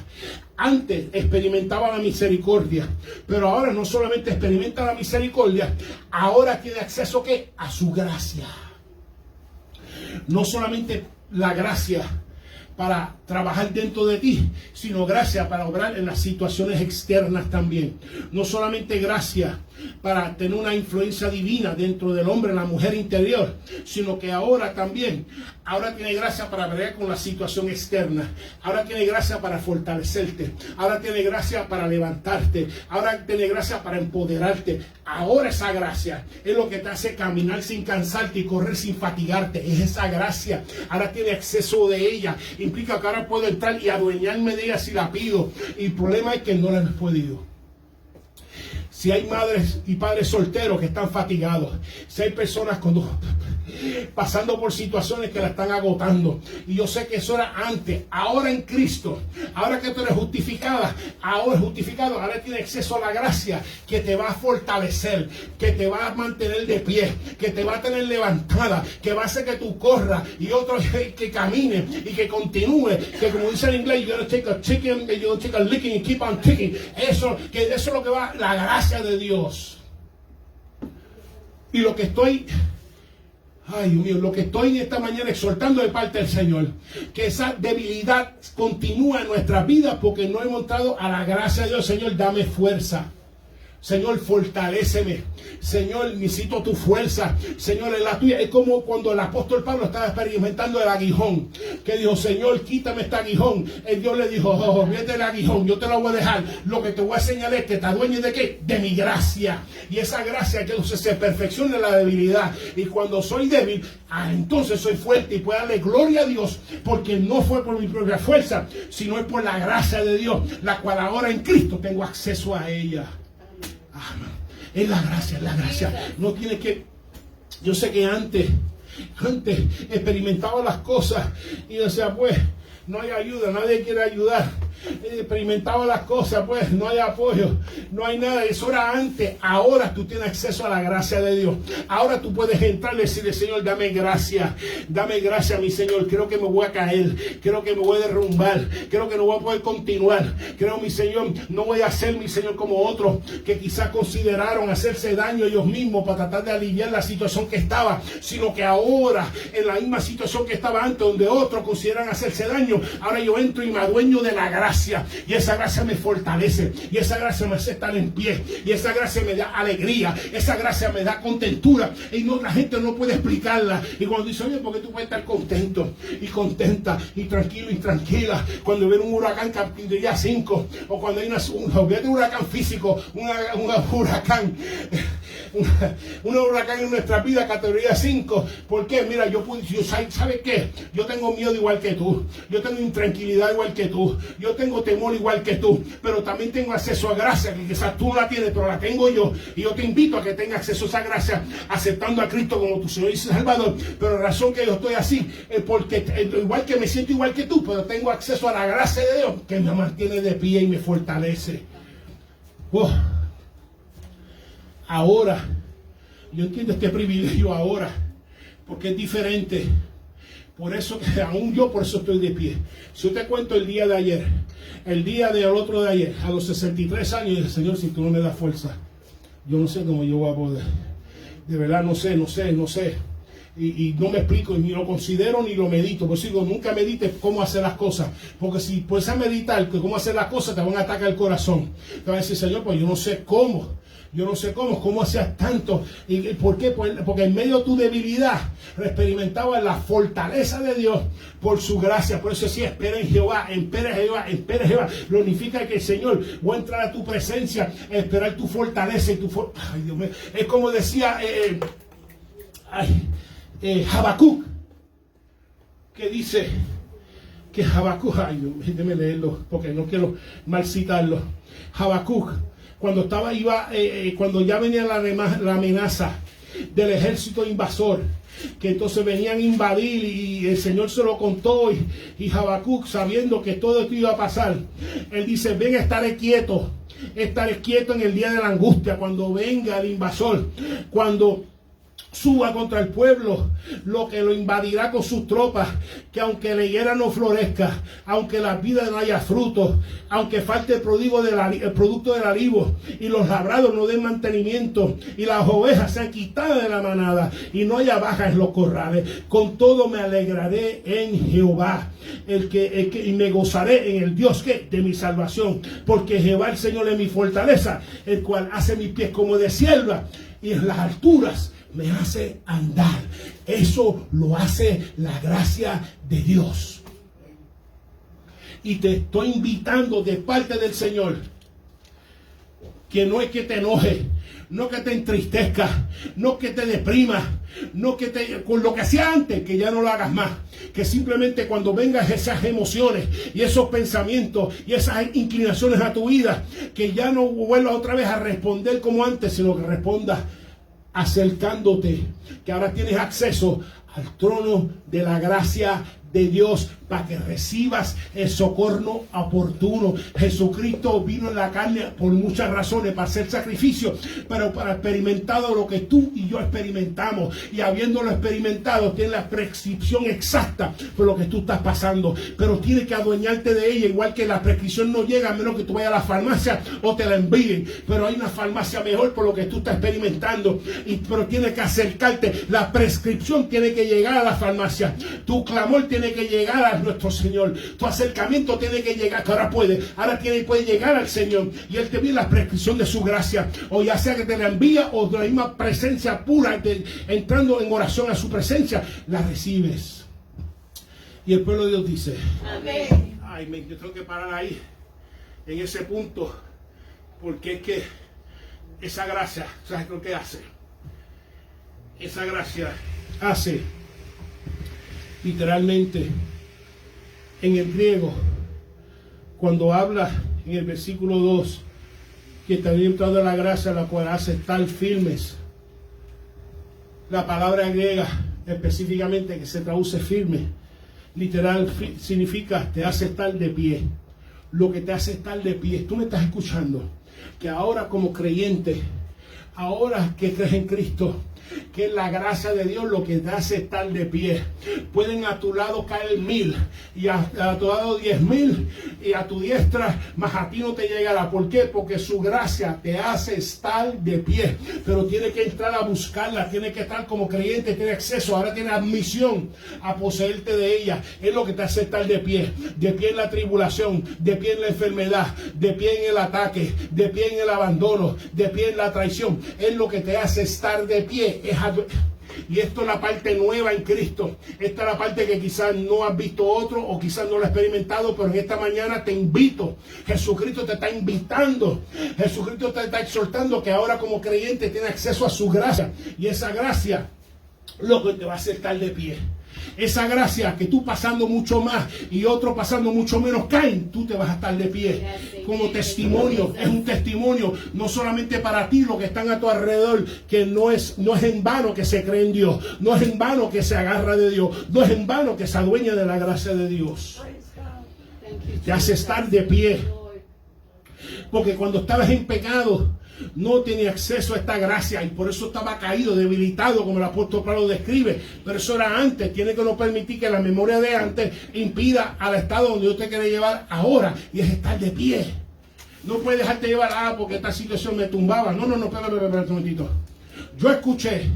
Antes experimentaba la misericordia, pero ahora no solamente experimenta la misericordia, ahora tiene acceso ¿qué? A su gracia. No solamente la gracia para trabajar dentro de ti, sino gracia para obrar en las situaciones externas también. No solamente gracia para tener una influencia divina dentro del hombre, la mujer interior, sino que ahora también, ahora tiene gracia para bregar con la situación externa, ahora tiene gracia para fortalecerte, ahora tiene gracia para levantarte, ahora tiene gracia para empoderarte. Ahora esa gracia es lo que te hace caminar sin cansarte y correr sin fatigarte. Es esa gracia. Ahora tiene acceso de ella. Implica que ahora puedo entrar y adueñarme de ella si la pido. Y el problema es que no la he podido. Si hay madres y padres solteros que están fatigados, si hay personas pasando por situaciones que la están agotando, y yo sé que eso era antes, ahora en Cristo, ahora que tú eres justificada, ahora justificado, ahora tienes acceso a la gracia que te va a fortalecer, que te va a mantener de pie, que te va a tener levantada, que va a hacer que tú corras y otro que camine y que continúe, que como dice en inglés, you're gonna take a chicken, you're gonna take a licking and keep on ticking. Eso es lo que va, la gracia de Dios. Y lo que estoy, ay Dios mío, lo que estoy esta mañana exhortando de parte del Señor, que esa debilidad continúa en nuestras vidas porque no hemos entrado a la gracia de Dios. Señor, dame fuerza. Señor, fortaléceme. Señor, necesito tu fuerza. Señor, es la tuya. Es como cuando el apóstol Pablo estaba experimentando el aguijón, que dijo, Señor, quítame este aguijón. El Dios le dijo, vete el aguijón, yo te lo voy a dejar. Lo que te voy a señalar es que te adueñes de qué, de mi gracia. Y esa gracia que entonces se perfecciona en la debilidad. Y cuando soy débil, entonces soy fuerte y puedo darle gloria a Dios, porque no fue por mi propia fuerza, sino es por la gracia de Dios, la cual ahora en Cristo tengo acceso a ella. Es la gracia, es la gracia. No tiene que. Yo sé que antes experimentaba las cosas y decía, pues, no hay ayuda, nadie quiere ayudar. Experimentaba las cosas, pues, no hay apoyo, no hay nada. Eso era antes. Ahora tú tienes acceso a la gracia de Dios. Ahora tú puedes entrar y decirle, Señor, dame gracia, mi Señor. Creo que me voy a caer, creo que me voy a derrumbar, creo que no voy a poder continuar. Creo, mi Señor, no voy a ser, mi Señor, como otros que quizás consideraron hacerse daño ellos mismos para tratar de aliviar la situación que estaba, sino que ahora, en la misma situación que estaba antes, donde otros consideran hacerse daño, ahora yo entro y me adueño de la gracia. Y esa gracia me fortalece, y esa gracia me hace estar en pie, y esa gracia me da alegría, esa gracia me da contentura, y no, la gente no puede explicarla. Y cuando dice, oye, ¿por qué tú puedes estar contento y contenta y tranquilo y tranquila cuando viene un huracán categoría 5, o cuando hay un huracán físico, un huracán en nuestra vida categoría 5? ¿Por qué? Mira, ¿sabes qué? Yo tengo miedo igual que tú, yo tengo intranquilidad igual que tú, yo tengo temor igual que tú, pero también tengo acceso a gracia, que quizás tú la tienes, pero la tengo yo, y yo te invito a que tengas acceso a esa gracia, aceptando a Cristo como tu Señor y Salvador. Pero la razón que yo estoy así es porque, igual que me siento igual que tú, pero tengo acceso a la gracia de Dios, que me mantiene de pie y me fortalece. Oh, ahora, yo entiendo este privilegio ahora, porque es diferente. Por eso, aún yo por eso estoy de pie. Si yo te cuento el día de ayer, el día del otro de ayer, a los 63 años, el Señor, si tú no me das fuerza, yo no sé cómo yo voy a poder. De verdad, no sé. Y no me explico, ni lo considero, ni lo medito. Por eso digo, nunca medites cómo hacer las cosas. Porque si puedes a meditar cómo hacer las cosas, te van a atacar el corazón. Te van a decir, Señor, pues yo no sé cómo. ¿Cómo hacías tanto? ¿Y por qué? Porque en medio de tu debilidad experimentaba la fortaleza de Dios por su gracia. Por eso sí, espera en Jehová, espera en Jehová. Glorifica que el Señor va a entrar a tu presencia, a esperar tu fortaleza y tu ay, Dios mío. Es como decía Habacuc, que dice que Habacuc, déjeme leerlo porque no quiero mal citarlo. Habacuc, cuando ya venía la amenaza del ejército invasor, que entonces venían a invadir, y el Señor se lo contó, y Habacuc, sabiendo que todo esto iba a pasar, él dice, ven, estaré quieto en el día de la angustia, cuando venga el invasor, cuando suba contra el pueblo, lo que lo invadirá con sus tropas, que aunque la higuera no florezca, aunque la vida no haya frutos, aunque falte el producto del olivo, y los labrados no den mantenimiento, y las ovejas sean quitadas de la manada, y no haya bajas en los corrales, con todo me alegraré en Jehová, y me gozaré en el Dios de mi salvación, porque Jehová el Señor es mi fortaleza, el cual hace mis pies como de sierva, y en las alturas me hace andar. Eso lo hace la gracia de Dios. Y te estoy invitando de parte del Señor, que no es que te enoje, no que te entristezca, no que te deprima, no que te, con lo que hacía antes, que ya no lo hagas más. Que simplemente cuando vengan esas emociones y esos pensamientos y esas inclinaciones a tu vida, que ya no vuelvas otra vez a responder como antes, sino que respondas acercándote, que ahora tienes acceso al trono de la gracia de Dios para que recibas el socorro oportuno. Jesucristo vino en la carne por muchas razones, para hacer sacrificio, pero para experimentar lo que tú y yo experimentamos, y habiéndolo experimentado tiene la prescripción exacta por lo que tú estás pasando, pero tienes que adueñarte de ella, igual que la prescripción no llega a menos que tú vayas a la farmacia o te la envíen, pero hay una farmacia mejor por lo que tú estás experimentando, pero tienes que acercarte. La prescripción tiene que llegar a la farmacia, tu clamor tiene que llegar a nuestro Señor, tu acercamiento tiene que llegar, que ahora puede llegar al Señor, y Él te viene la prescripción de su gracia, o ya sea que te la envía, o de la misma presencia pura, entrando en oración a su presencia, la recibes. Y el pueblo de Dios dice, amén. Ay, yo tengo que parar ahí, en ese punto, porque es que esa gracia, ¿sabes lo que hace? Esa gracia hace, literalmente, en el griego, cuando habla en el versículo 2, que también toda la gracia la cual hace estar firmes, la palabra griega específicamente que se traduce firme, literal significa te hace estar de pie. Lo que te hace estar de pie, tú me estás escuchando, que ahora como creyente, ahora que crees en Cristo, que es la gracia de Dios lo que te hace estar de pie. Pueden a tu lado caer 1000 y a tu lado 10,000 y a tu diestra, mas a ti no te llegará. ¿Por qué? Porque su gracia te hace estar de pie, pero tiene que entrar a buscarla, tiene que estar como creyente, tiene acceso, ahora tiene admisión a poseerte de ella. Es lo que te hace estar de pie en la tribulación, de pie en la enfermedad, de pie en el ataque, de pie en el abandono, de pie en la traición. Es lo que te hace estar de pie. Y esto es la parte nueva en Cristo. Esta es la parte que quizás no has visto otro, o quizás no lo has experimentado, pero en esta mañana te invito. Jesucristo te está invitando, Jesucristo te está exhortando que ahora como creyente tienes acceso a su gracia, y esa gracia lo que te va a hacer estar de pie. Esa gracia que tú pasando mucho más y otros pasando mucho menos caen, tú te vas a estar de pie como testimonio. Es un testimonio no solamente para ti, los que están a tu alrededor, que no es en vano que se cree en Dios, no es en vano que se agarra de Dios, no es en vano que se adueña de la gracia de Dios. Te hace estar de pie. Porque cuando estabas en pecado, no tenía acceso a esta gracia y por eso estaba caído, debilitado, como el apóstol Pablo describe. Pero eso era antes. Tiene que no permitir que la memoria de antes impida al estado donde Dios te quiere llevar ahora, y es estar de pie. No puedes dejarte llevar, porque esta situación me tumbaba. No, espérate un momentito. Yo escuché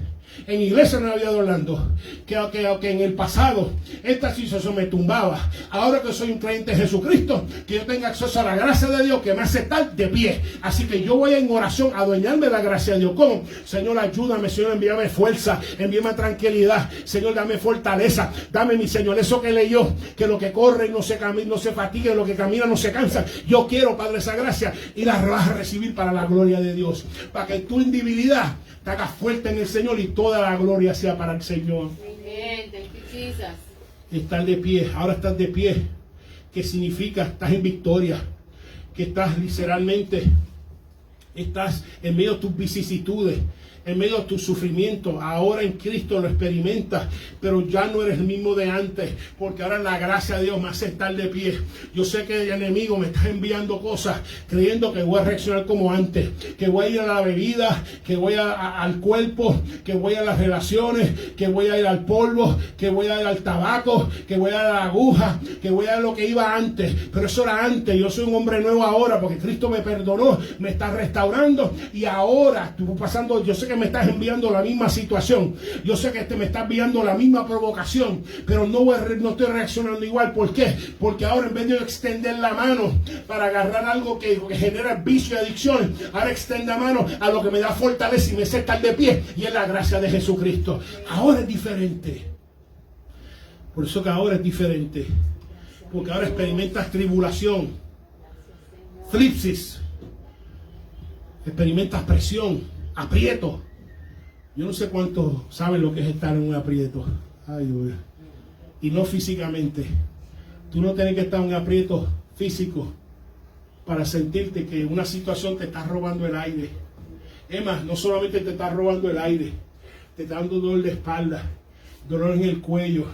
en Iglesia Nueva Vida de Orlando que en el pasado esta situación me tumbaba. Ahora que soy un creyente en Jesucristo, que yo tenga acceso a la gracia de Dios que me hace estar de pie. Así que yo voy en oración a adueñarme de la gracia de Dios. ¿Cómo? Señor, ayúdame. Señor, envíame fuerza, envíame tranquilidad. Señor, dame fortaleza. Dame, mi Señor, eso que leyó, que lo que corre no se fatigue, lo que camina no se cansa. Yo quiero, Padre, esa gracia y la vas a recibir para la gloria de Dios. Para que tu debilidad te hagas fuerte en el Señor y toda la gloria sea para el Señor. Amen. Thank you, Jesus. Estar de pie, ahora estás de pie. ¿Qué significa? Estás en victoria. Que estás literalmente, estás en medio de tus vicisitudes, en medio de tu sufrimiento. Ahora en Cristo lo experimentas, pero ya no eres el mismo de antes, porque ahora la gracia de Dios me hace estar de pie. Yo sé que el enemigo me está enviando cosas, creyendo que voy a reaccionar como antes, que voy a ir a la bebida, que voy al cuerpo, que voy a las relaciones, que voy a ir al polvo, que voy a ir al tabaco, que voy a ir a la aguja, que voy a ir a lo que iba antes. Pero eso era antes. Yo soy un hombre nuevo ahora, porque Cristo me perdonó, me está restaurando, y ahora estoy pasando. Yo sé que me estás enviando la misma situación, yo sé que me estás enviando la misma provocación, pero no estoy reaccionando igual. ¿Por qué? Porque ahora, en vez de extender la mano para agarrar algo que genera vicio y adicciones, ahora extende la mano a lo que me da fortaleza y me hace estar de pie, y es la gracia de Jesucristo. Ahora es diferente. Por eso que ahora es diferente, porque ahora experimentas tribulación, flipsis, experimentas presión, aprieto. Yo no sé cuántos saben lo que es estar en un aprieto. Ay, Dios. Y no físicamente. Tú no tienes que estar en un aprieto físico para sentirte que una situación te está robando el aire. Es más, no solamente te está robando el aire, te está dando dolor de espalda, dolor en el cuello.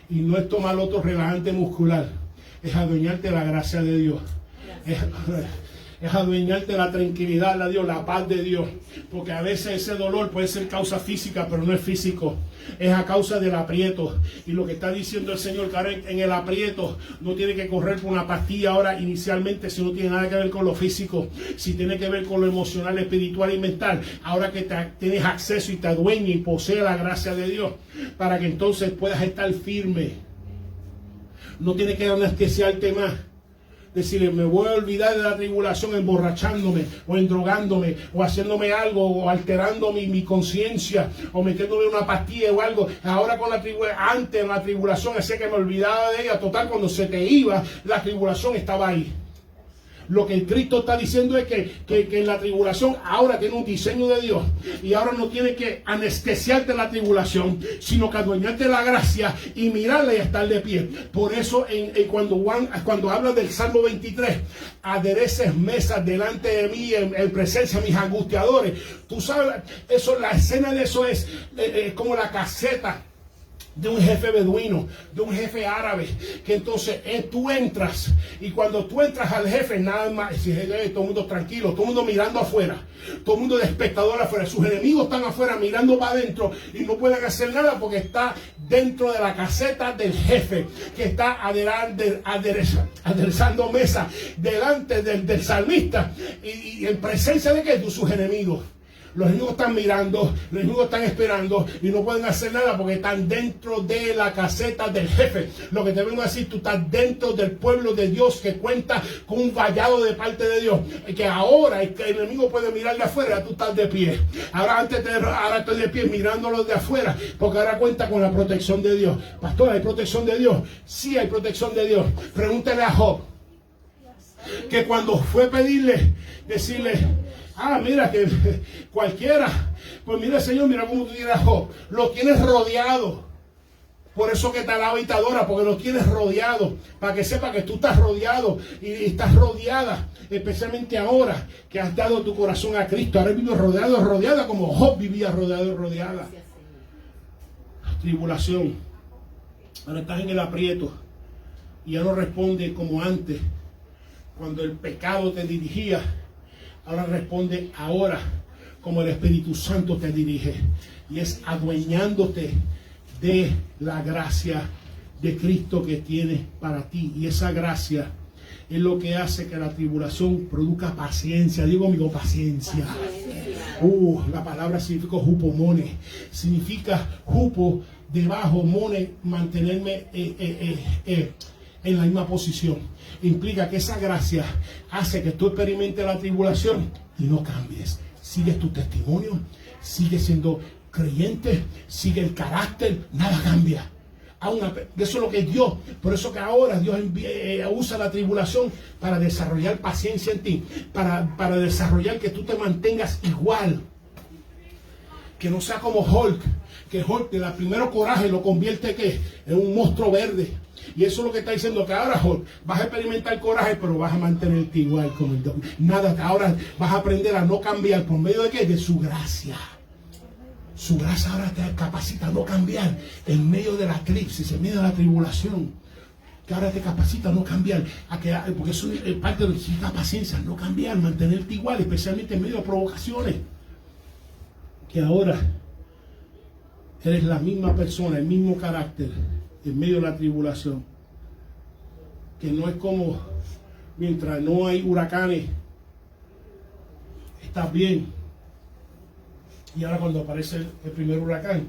Y no es tomar otro relajante muscular, es adueñarte de la gracia de Dios. Es adueñarte la tranquilidad de Dios, la paz de Dios. Porque a veces ese dolor puede ser causa física, pero no es físico. Es a causa del aprieto. Y lo que está diciendo el Señor, que ahora en el aprieto no tiene que correr por una pastilla ahora inicialmente, si no tiene nada que ver con lo físico, si tiene que ver con lo emocional, espiritual y mental. Ahora que tienes acceso y te adueña y posee la gracia de Dios, para que entonces puedas estar firme. No tienes que anestesiarte más. Decirle, me voy a olvidar de la tribulación emborrachándome o endrogándome o haciéndome algo o alterando mi conciencia o metiéndome una pastilla o algo. Ahora con la tribulación, antes en la tribulación, hacía que me olvidaba de ella. Total, cuando se te iba, la tribulación estaba ahí. Lo que el Cristo está diciendo es que en la tribulación ahora tiene un diseño de Dios, y ahora no tiene que anestesiarte la tribulación, sino que adueñarte la gracia y mirarla y estar de pie. Por eso cuando habla del Salmo 23, adereces mesas delante de mí en presencia de mis angustiadores. Tú sabes, eso, la escena de eso es como la caseta de un jefe beduino, de un jefe árabe, que entonces tú entras, y cuando tú entras al jefe, nada más, todo el mundo tranquilo, todo el mundo mirando afuera, todo el mundo de espectador afuera, sus enemigos están afuera mirando para adentro y no pueden hacer nada porque está dentro de la caseta del jefe, que está aderezando mesa delante del salmista, y en presencia de que sus enemigos. Los enemigos están mirando, los enemigos están esperando y no pueden hacer nada porque están dentro de la caseta del jefe. Lo que te vengo a decir, tú estás dentro del pueblo de Dios que cuenta con un vallado de parte de Dios. Que ahora el enemigo puede mirar de afuera, tú estás de pie. Ahora estoy de pie mirándolo de afuera, porque ahora cuenta con la protección de Dios. Pastor, ¿hay protección de Dios? Sí, hay protección de Dios. Pregúntale a Job, que cuando fue a decirle, mira que cualquiera, pues mira, Señor, mira cómo tú tienes a Job, lo tienes rodeado. Por eso que te alaba y te adora, porque lo tienes rodeado, para que sepa que tú estás rodeado y estás rodeada, especialmente ahora que has dado tu corazón a Cristo. Ahora vives rodeada como Job vivía rodeada. Tribulación. Ahora estás en el aprieto y ya no responde como antes, cuando el pecado te dirigía Ahora responde ahora como el Espíritu Santo te dirige. Y es adueñándote de la gracia de Cristo que tiene para ti. Y esa gracia es lo que hace que la tribulación produzca paciencia. Digo, amigo, paciencia. La palabra significa hupomone. Significa hupo, debajo, mone, mantenerme en la misma posición. Implica que esa gracia hace que tú experimentes la tribulación y no cambies. Sigues tu testimonio, sigues siendo creyente, sigue el carácter, nada cambia. Eso es lo que es Dios. Por eso que ahora Dios usa la tribulación para desarrollar paciencia en ti, para desarrollar que tú te mantengas igual, que no sea como Hulk, que Hulk de la primero coraje lo convierte en un monstruo verde. Y eso es lo que está diciendo, que ahora Hulk vas a experimentar coraje, pero vas a mantenerte igual como el Dios. Nada, ahora vas a aprender a no cambiar. ¿Por medio de qué? De su gracia. Su gracia ahora te capacita a no cambiar en medio de la crisis, en medio de la tribulación. Que ahora te capacita a no cambiar, porque eso es parte de la paciencia, no cambiar, mantenerte igual, especialmente en medio de provocaciones. Que ahora eres la misma persona, el mismo carácter en medio de la tribulación. Que no es como mientras no hay huracanes, estás bien. Y ahora cuando aparece el primer huracán,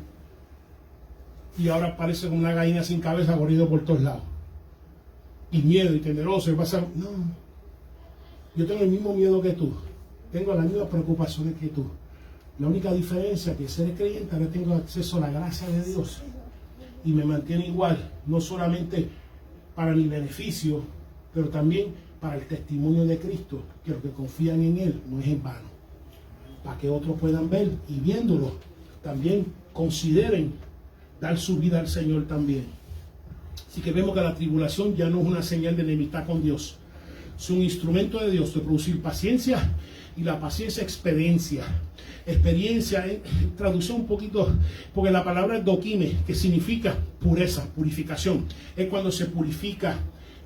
y ahora aparece como una gallina sin cabeza corriendo por todos lados. Y miedo y temeroso. Y pasa, no, yo tengo el mismo miedo que tú. Tengo las mismas preocupaciones que tú. La única diferencia es que ser creyente ahora tengo acceso a la gracia de Dios. Y me mantiene igual, no solamente para mi beneficio, pero también para el testimonio de Cristo, que los que confían en Él no es en vano. Para que otros puedan ver y viéndolo, también consideren dar su vida al Señor también. Así que vemos que la tribulación ya no es una señal de enemistad con Dios. Es un instrumento de Dios de producir paciencia, y la paciencia experiencia. Experiencia, traducción un poquito, porque la palabra es dokime, que significa pureza, purificación. Es cuando se purifica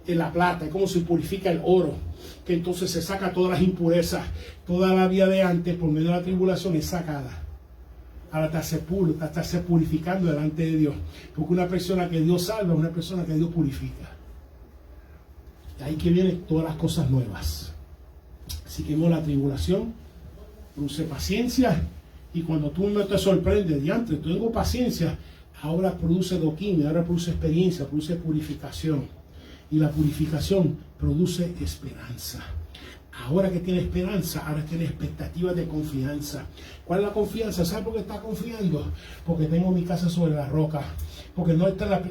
la plata, es como se purifica el oro, que entonces se saca todas las impurezas, toda la vida de antes por medio de la tribulación es sacada. Ahora te hace puro, te hace purificando delante de Dios, porque una persona que Dios salva es una persona que Dios purifica. De ahí que vienen todas las cosas nuevas. Así que la tribulación produce paciencia, y cuando tú no te sorprendes, diantre, tengo paciencia, ahora produce doquín, ahora produce experiencia, produce purificación. Y la purificación produce esperanza. Ahora que tiene esperanza, ahora tiene expectativas de confianza. ¿Cuál es la confianza? ¿Sabe por qué está confiando? Porque tengo mi casa sobre la roca. Porque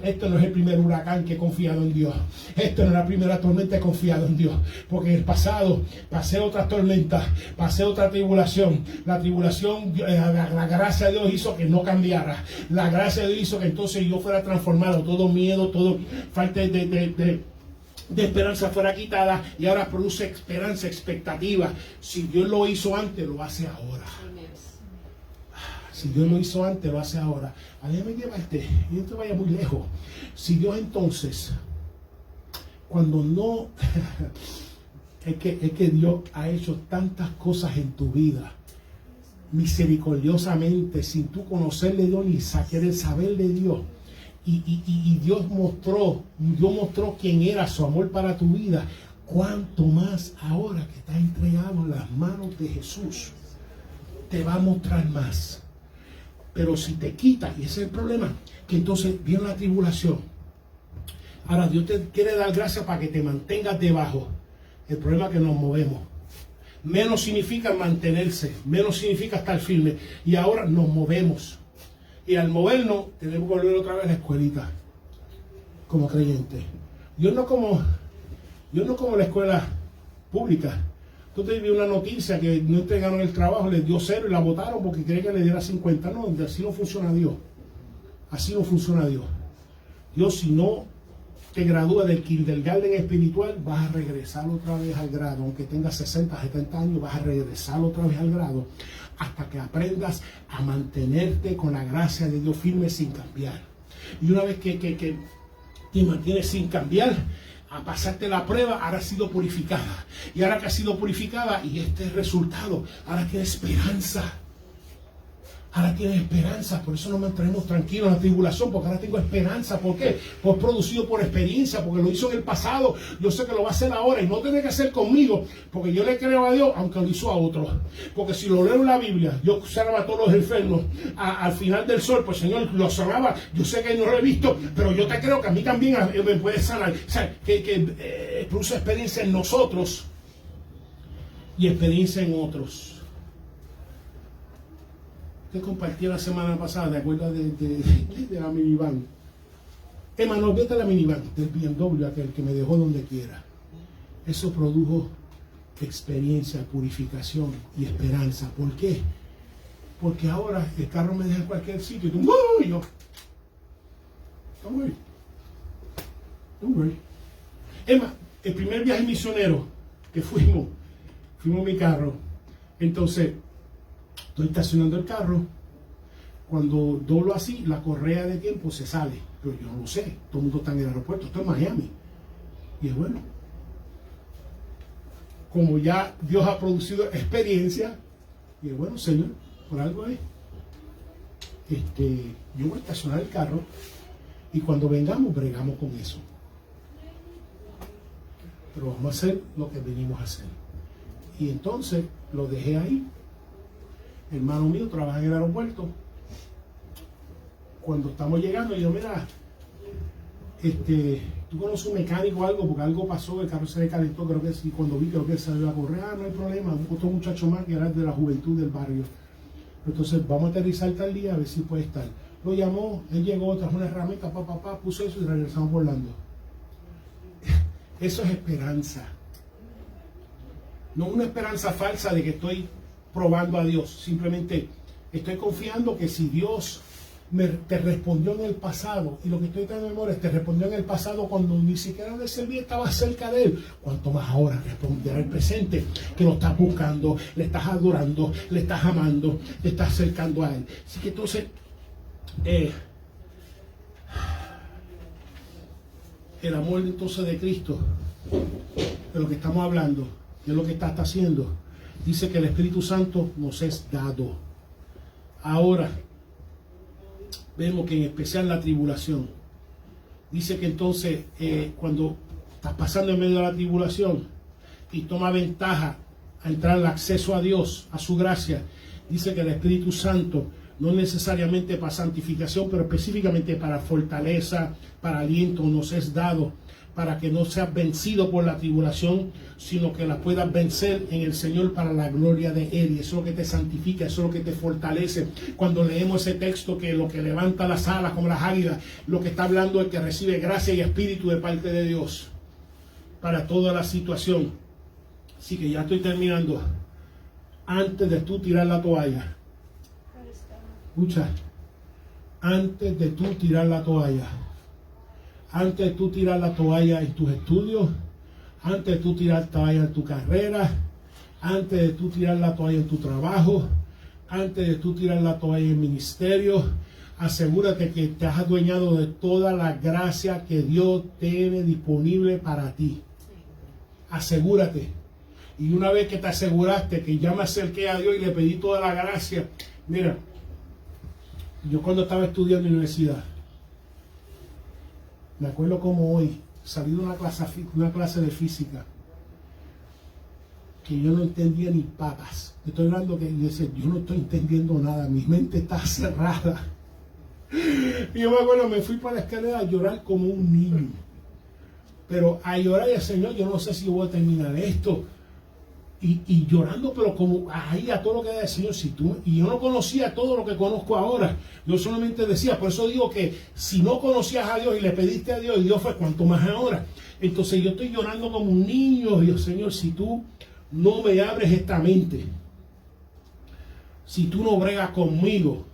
este no es el primer huracán que he confiado en Dios. Esto no es la primera tormenta que he confiado en Dios. Porque en el pasado pasé otras tormentas, pasé otra tribulación. La tribulación, la gracia de Dios hizo que no cambiara. La gracia de Dios hizo que entonces yo fuera transformado. Todo miedo, todo falta de esperanza fuera quitada, y ahora produce esperanza, expectativa. Si Dios lo hizo antes, lo hace ahora. Si Dios lo hizo antes, lo hace ahora. Déjame llevarte, y no te vaya muy lejos. Si Dios entonces, cuando no, es que Dios ha hecho tantas cosas en tu vida, misericordiosamente, sin tú conocerle a Dios ni querer saber de Dios. Y Dios mostró quién era, su amor para tu vida. Cuanto más ahora que está entregado en las manos de Jesús, te va a mostrar más. Pero si te quita, y ese es el problema, que entonces viene la tribulación. Ahora Dios te quiere dar gracia para que te mantengas debajo. El problema es que nos movemos. Menos significa mantenerse, menos significa estar firme. Y ahora nos movemos. Y al movernos, tenemos que volver otra vez a la escuelita, como creyentes. Yo no como la escuela pública. Tú te vi una noticia que no entregaron el trabajo, les dio 0 y la votaron porque quería que le diera 50. No, así no funciona Dios. Así no funciona Dios. Dios, si no te gradúas del kindergarten espiritual, vas a regresar otra vez al grado. Aunque tengas 60, 70 años, vas a regresar otra vez al grado, hasta que aprendas a mantenerte con la gracia de Dios firme sin cambiar. Y una vez que te mantienes sin cambiar, a pasarte la prueba, ahora ha sido purificada. Y ahora que ha sido purificada, y este es el resultado, ahora tiene esperanza. Ahora tienes esperanza, por eso nos mantenemos tranquilos en la tribulación, porque ahora tengo esperanza. ¿Por qué? Pues producido por experiencia, porque lo hizo en el pasado, yo sé que lo va a hacer ahora y no tiene que hacer conmigo, porque yo le creo a Dios, aunque lo hizo a otros. Porque si lo leo en la Biblia, yo sanaba a todos los enfermos al final del sol, pues Señor, lo sanaba. Yo sé que no lo he visto, pero yo te creo que a mí también me puede sanar. O sea, que produce experiencia en nosotros y experiencia en otros. Te compartí la semana pasada, ¿te acuerdas de la minivan? Emanuel, vete a la minivan del BMW, aquel que me dejó donde quiera. Eso produjo experiencia, purificación y esperanza. ¿Por qué? Porque ahora el carro me deja en cualquier sitio y tú, ¡oh! Y yo, don't worry. Emma, el primer viaje misionero que fuimos en mi carro. Entonces, estoy estacionando el carro. Cuando doblo así, la correa de tiempo se sale. Pero yo no lo sé. Todo el mundo está en el aeropuerto. Estoy en Miami. Y es bueno. Como ya Dios ha producido experiencia. Y es bueno, Señor, por algo es. Yo voy a estacionar el carro. Y cuando vengamos, bregamos con eso. Pero vamos a hacer lo que venimos a hacer. Y entonces lo dejé ahí. El hermano mío trabaja en el aeropuerto. Cuando estamos llegando, yo, mira, tú conoces un mecánico o algo, porque algo pasó, el carro se le calentó, creo que sí, cuando vi, creo que salió a correr, no hay problema, otro muchacho más que era de la juventud del barrio. Entonces, vamos a aterrizar tal día, a ver si puede estar. Lo llamó, él llegó, trajo una herramienta, puso eso y regresamos volando. Eso es esperanza. No una esperanza falsa de que estoy probando a Dios, simplemente estoy confiando que si Dios te respondió en el pasado, y lo que estoy teniendo de memoria es te respondió en el pasado cuando ni siquiera le servía, estaba cerca de él, cuanto más ahora responderá el presente, que lo estás buscando, le estás adorando, le estás amando, te estás acercando a él. Así que entonces el amor entonces de Cristo, de lo que estamos hablando, de lo que está haciendo, dice que el Espíritu Santo nos es dado. Ahora, vemos que en especial la tribulación. Dice que entonces, cuando estás pasando en medio de la tribulación y toma ventaja a entrar al acceso a Dios, a su gracia, dice que el Espíritu Santo, no necesariamente para santificación, pero específicamente para fortaleza, para aliento, nos es dado, para que no seas vencido por la tribulación, sino que la puedas vencer en el Señor para la gloria de Él. Y eso es lo que te santifica, eso es lo que te fortalece. Cuando leemos ese texto, que lo que levanta las alas como las águilas, lo que está hablando es que recibe gracia y espíritu de parte de Dios para toda la situación. Así que ya estoy terminando. Antes de tú tirar la toalla, escucha, antes de tú tirar la toalla, antes de tú tirar la toalla en tus estudios, antes de tú tirar la toalla en tu carrera, antes de tú tirar la toalla en tu trabajo, antes de tú tirar la toalla en el ministerio, asegúrate que te has adueñado de toda la gracia que Dios tiene disponible para ti. Asegúrate. Y una vez que te aseguraste, que ya me acerqué a Dios y le pedí toda la gracia. Mira, yo cuando estaba estudiando en la universidad, me acuerdo como hoy, salí de una clase de física, que yo no entendía ni papas. Estoy hablando que yo no estoy entendiendo nada, mi mente está cerrada. Y yo me acuerdo, me fui para la escalera a llorar como un niño. Pero a llorar y al Señor, yo no sé si voy a terminar esto. Y llorando, pero como ahí a todo lo que da el Señor. Y yo no conocía todo lo que conozco ahora. Yo solamente decía, por eso digo que si no conocías a Dios y le pediste a Dios, y Dios fue cuanto más ahora. Entonces yo estoy llorando como un niño. Dios, Señor, si tú no me abres esta mente, si tú no bregas conmigo,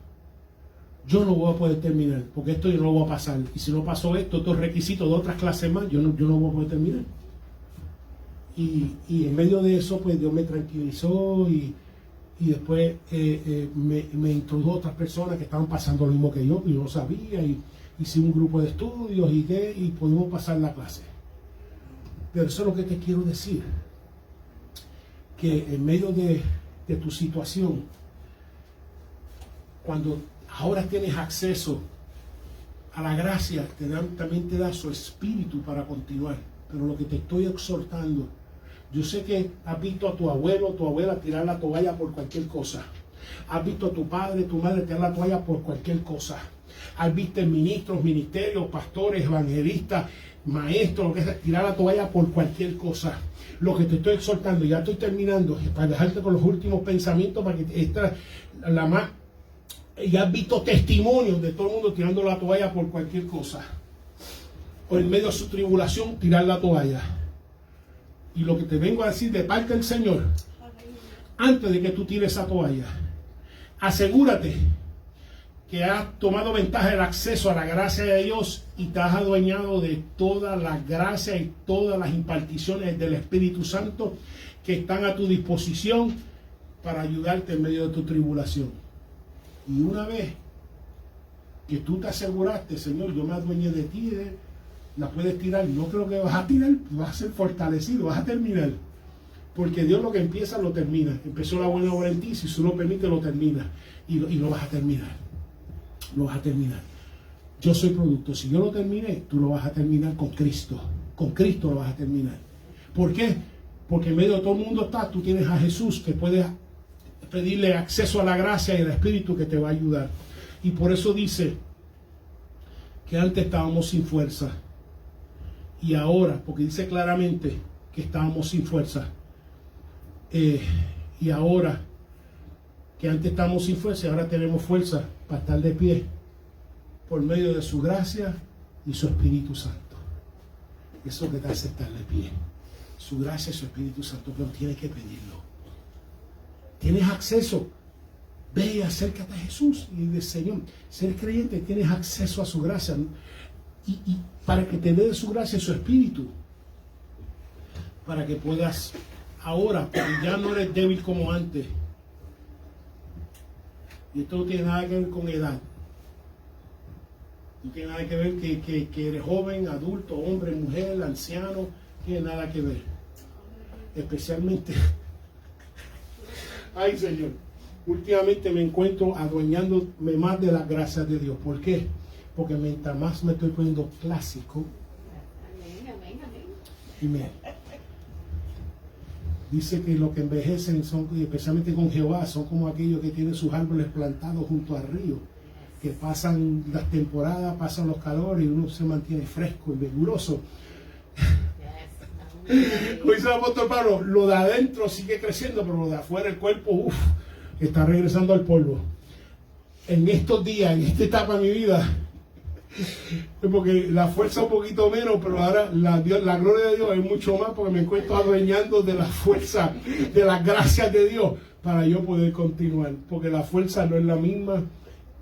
yo no voy a poder terminar, porque esto yo no lo voy a pasar. Y si no pasó esto, estos requisitos de otras clases más, yo no voy a poder terminar. Y en medio de eso, pues Dios me tranquilizó y después me introdujo a otras personas que estaban pasando lo mismo que yo no sabía, y hice un grupo de estudios y pudimos pasar la clase. Pero eso es lo que te quiero decir. Que en medio de tu situación, cuando ahora tienes acceso a la gracia, también te da su espíritu para continuar. Pero lo que te estoy exhortando, yo sé que has visto a tu abuelo o tu abuela tirar la toalla por cualquier cosa. Has visto a tu padre, tu madre tirar la toalla por cualquier cosa. Has visto ministros, ministerios, pastores, evangelistas, maestros, lo que sea, tirar la toalla por cualquier cosa. Lo que te estoy exhortando, ya estoy terminando, para dejarte con los últimos pensamientos, para que esta la más. Ya has visto testimonios de todo el mundo tirando la toalla por cualquier cosa. O en medio de su tribulación, tirar la toalla. Y lo que te vengo a decir de parte del Señor, antes de que tú tires esa toalla, asegúrate que has tomado ventaja del acceso a la gracia de Dios y te has adueñado de todas las gracias y todas las imparticiones del Espíritu Santo que están a tu disposición para ayudarte en medio de tu tribulación. Y una vez que tú te aseguraste, Señor, yo me adueñé de ti, la puedes tirar. No creo que vas a tirar, vas a ser fortalecido, vas a terminar. Porque Dios lo que empieza lo termina. Empezó la buena obra en ti, si tú lo permite lo termina. Y lo vas a terminar. Lo vas a terminar. Yo soy producto. Si yo lo terminé, tú lo vas a terminar con Cristo. Con Cristo lo vas a terminar. ¿Por qué? Porque en medio de todo el mundo tú tienes a Jesús que puedes pedirle acceso a la gracia y al Espíritu que te va a ayudar. Y por eso dice que antes estábamos sin fuerza. Y ahora, porque dice claramente que estábamos sin fuerza. Y ahora que antes estábamos sin fuerza y ahora tenemos fuerza para estar de pie por medio de su gracia y su Espíritu Santo. Eso que te hace estar de pie. Su gracia y su Espíritu Santo, pero tienes que pedirlo. Tienes acceso. Ve y acércate a Jesús y dice, Señor, si eres creyente, tienes acceso a su gracia. Y para que te dé su gracia y su Espíritu, para que puedas ahora, porque ya no eres débil como antes. Y esto no tiene nada que ver con edad. No tiene nada que ver que eres joven, adulto, hombre, mujer, anciano. No tiene nada que ver. Especialmente, ay Señor, últimamente me encuentro adueñándome más de las gracias de Dios. ¿Por qué? Porque mientras más me estoy poniendo clásico, y dice que los que envejecen son, especialmente con Jehová, son como aquellos que tienen sus árboles plantados junto al río, que pasan las temporadas, pasan los calores y uno se mantiene fresco y vigoroso. Como dice el apóstol Pablo, lo de adentro sigue creciendo, pero lo de afuera, el cuerpo, está regresando al polvo. En estos días, en esta etapa de mi vida, porque la fuerza un poquito menos, pero ahora la gloria de Dios es mucho más, porque me encuentro adueñando de la fuerza, de las gracias de Dios, para yo poder continuar, porque la fuerza no es la misma,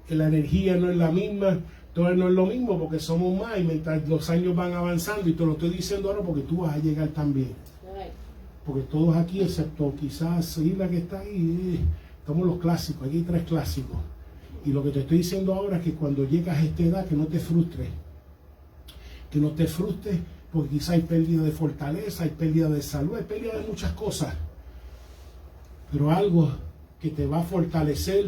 la energía no es la misma, todo no es lo mismo, porque somos más, y mientras los años van avanzando, y te lo estoy diciendo ahora porque tú vas a llegar también, porque todos aquí, excepto quizás Isla que está ahí, estamos los clásicos, aquí hay 3 clásicos. Y lo que te estoy diciendo ahora es que cuando llegas a esta edad, que no te frustres. Que no te frustres, porque quizá hay pérdida de fortaleza, hay pérdida de salud, hay pérdida de muchas cosas. Pero algo que te va a fortalecer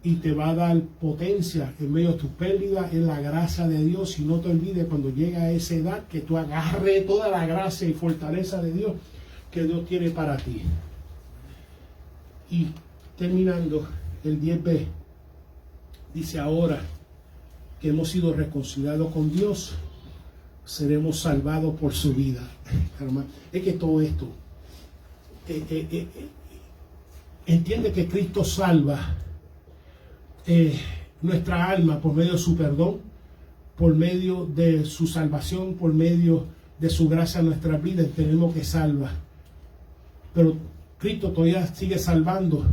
y te va a dar potencia en medio de tus pérdidas es la gracia de Dios. Y no te olvides cuando llegas a esa edad que tú agarres toda la gracia y fortaleza de Dios que Dios tiene para ti. Y terminando, el 10b. Dice ahora que hemos sido reconciliados con Dios, seremos salvados por su vida. Es que todo esto, entiende que Cristo salva nuestra alma por medio de su perdón, por medio de su salvación, por medio de su gracia en nuestras vidas. Tenemos que salvar. Pero Cristo todavía sigue salvando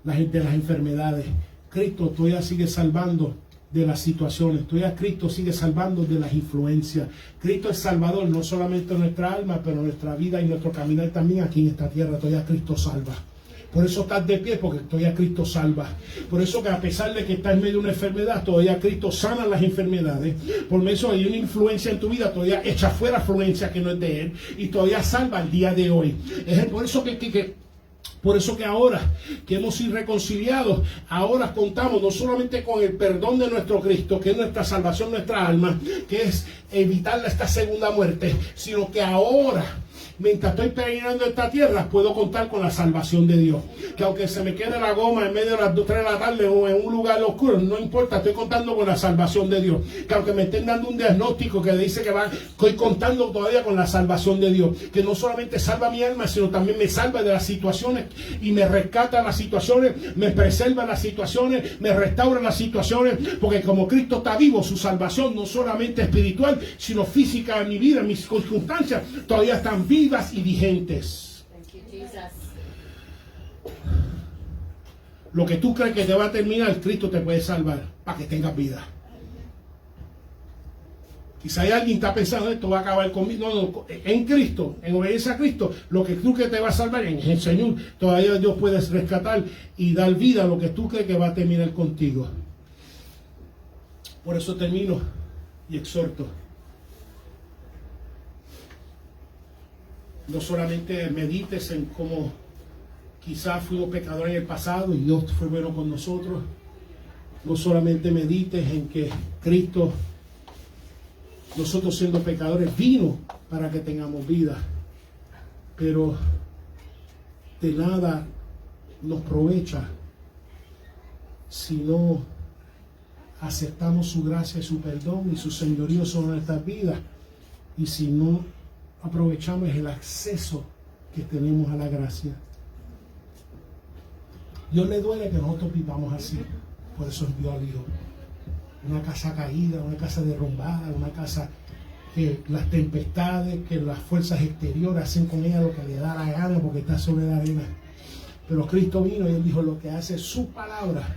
la gente de las enfermedades. Cristo todavía sigue salvando de las situaciones. Todavía Cristo sigue salvando de las influencias. Cristo es Salvador, no solamente nuestra alma, pero nuestra vida y nuestro caminar también aquí en esta tierra. Todavía Cristo salva. Por eso estás de pie, porque todavía Cristo salva. Por eso que a pesar de que estás en medio de una enfermedad, todavía Cristo sana las enfermedades. Por eso hay una influencia en tu vida, todavía echa fuera influencia que no es de Él. Y todavía salva el día de hoy. Por eso que ahora que hemos sido reconciliados, ahora contamos no solamente con el perdón de nuestro Cristo, que es nuestra salvación, nuestra alma, que es evitar esta segunda muerte, sino que ahora, mientras estoy peregrinando esta tierra, puedo contar con la salvación de Dios. Que aunque se me quede la goma en medio de las 2, 3 de la tarde o en un lugar oscuro, no importa, estoy contando con la salvación de Dios. Que aunque me estén dando un diagnóstico que dice que estoy contando todavía con la salvación de Dios. Que no solamente salva mi alma, sino también me salva de las situaciones y me rescata las situaciones, me preserva las situaciones, me restaura las situaciones. Porque como Cristo está vivo, su salvación no solamente espiritual, sino física en mi vida, en mis circunstancias, todavía están vivas y vigentes. Thank you, Jesus. Lo que tú crees que te va a terminar, Cristo te puede salvar para que tengas vida. Quizá hay alguien que está pensando, esto va a acabar conmigo. No, en Cristo, en obediencia a Cristo, lo que tú crees que te va a salvar en el Señor, todavía Dios puede rescatar y dar vida a lo que tú crees que va a terminar contigo. Por eso termino y exhorto. No solamente medites en cómo quizás fuimos pecadores en el pasado y Dios fue bueno con nosotros. No solamente medites en que Cristo, nosotros siendo pecadores, vino para que tengamos vida. Pero de nada nos aprovecha si no aceptamos su gracia y su perdón y su señorío sobre nuestras vidas. Y si no aprovechamos el acceso que tenemos a la gracia. Dios le duele que nosotros vivamos así. Por eso envió al Hijo. Una casa caída, una casa derrumbada, una casa que las tempestades, que las fuerzas exteriores hacen con ella lo que le da la gana porque está sobre la arena. Pero Cristo vino y Él dijo, lo que hace es su palabra.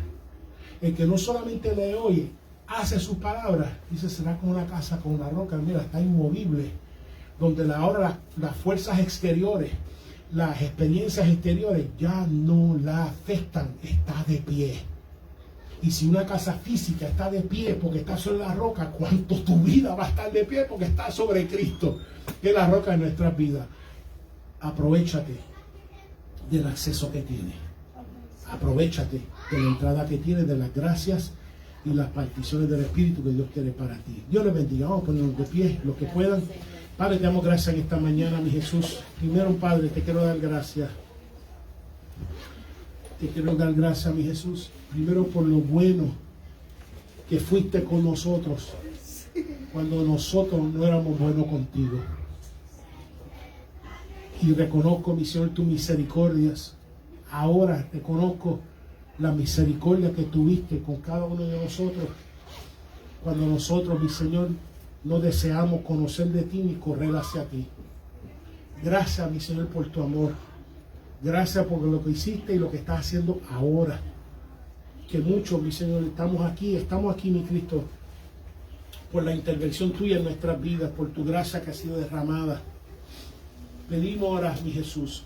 El que no solamente le oye, hace sus palabras. Dice, será como una casa con una roca. Mira, está inmovible. Donde ahora las fuerzas exteriores, las experiencias exteriores ya no la afectan, está de pie. Y si una casa física está de pie porque está sobre la roca, ¿cuánto tu vida va a estar de pie porque está sobre Cristo, que es la roca de nuestras vidas? Aprovechate del acceso que tienes. Aprovechate de la entrada que tienes, de las gracias y las particiones del Espíritu que Dios quiere para ti. Dios les bendiga. Vamos a ponernos de pie, los que puedan. Padre, te damos gracias en esta mañana, mi Jesús. Primero, Padre, te quiero dar gracias. Te quiero dar gracias, mi Jesús. Primero por lo bueno que fuiste con nosotros cuando nosotros no éramos buenos contigo. Y reconozco, mi Señor, tus misericordias. Ahora reconozco la misericordia que tuviste con cada uno de nosotros cuando nosotros, mi Señor, no deseamos conocer de ti ni correr hacia ti. Gracias, mi Señor, por tu amor. Gracias por lo que hiciste y lo que estás haciendo ahora. Que muchos, mi Señor, estamos aquí, mi Cristo, por la intervención tuya en nuestras vidas, por tu gracia que ha sido derramada. Pedimos ahora, mi Jesús,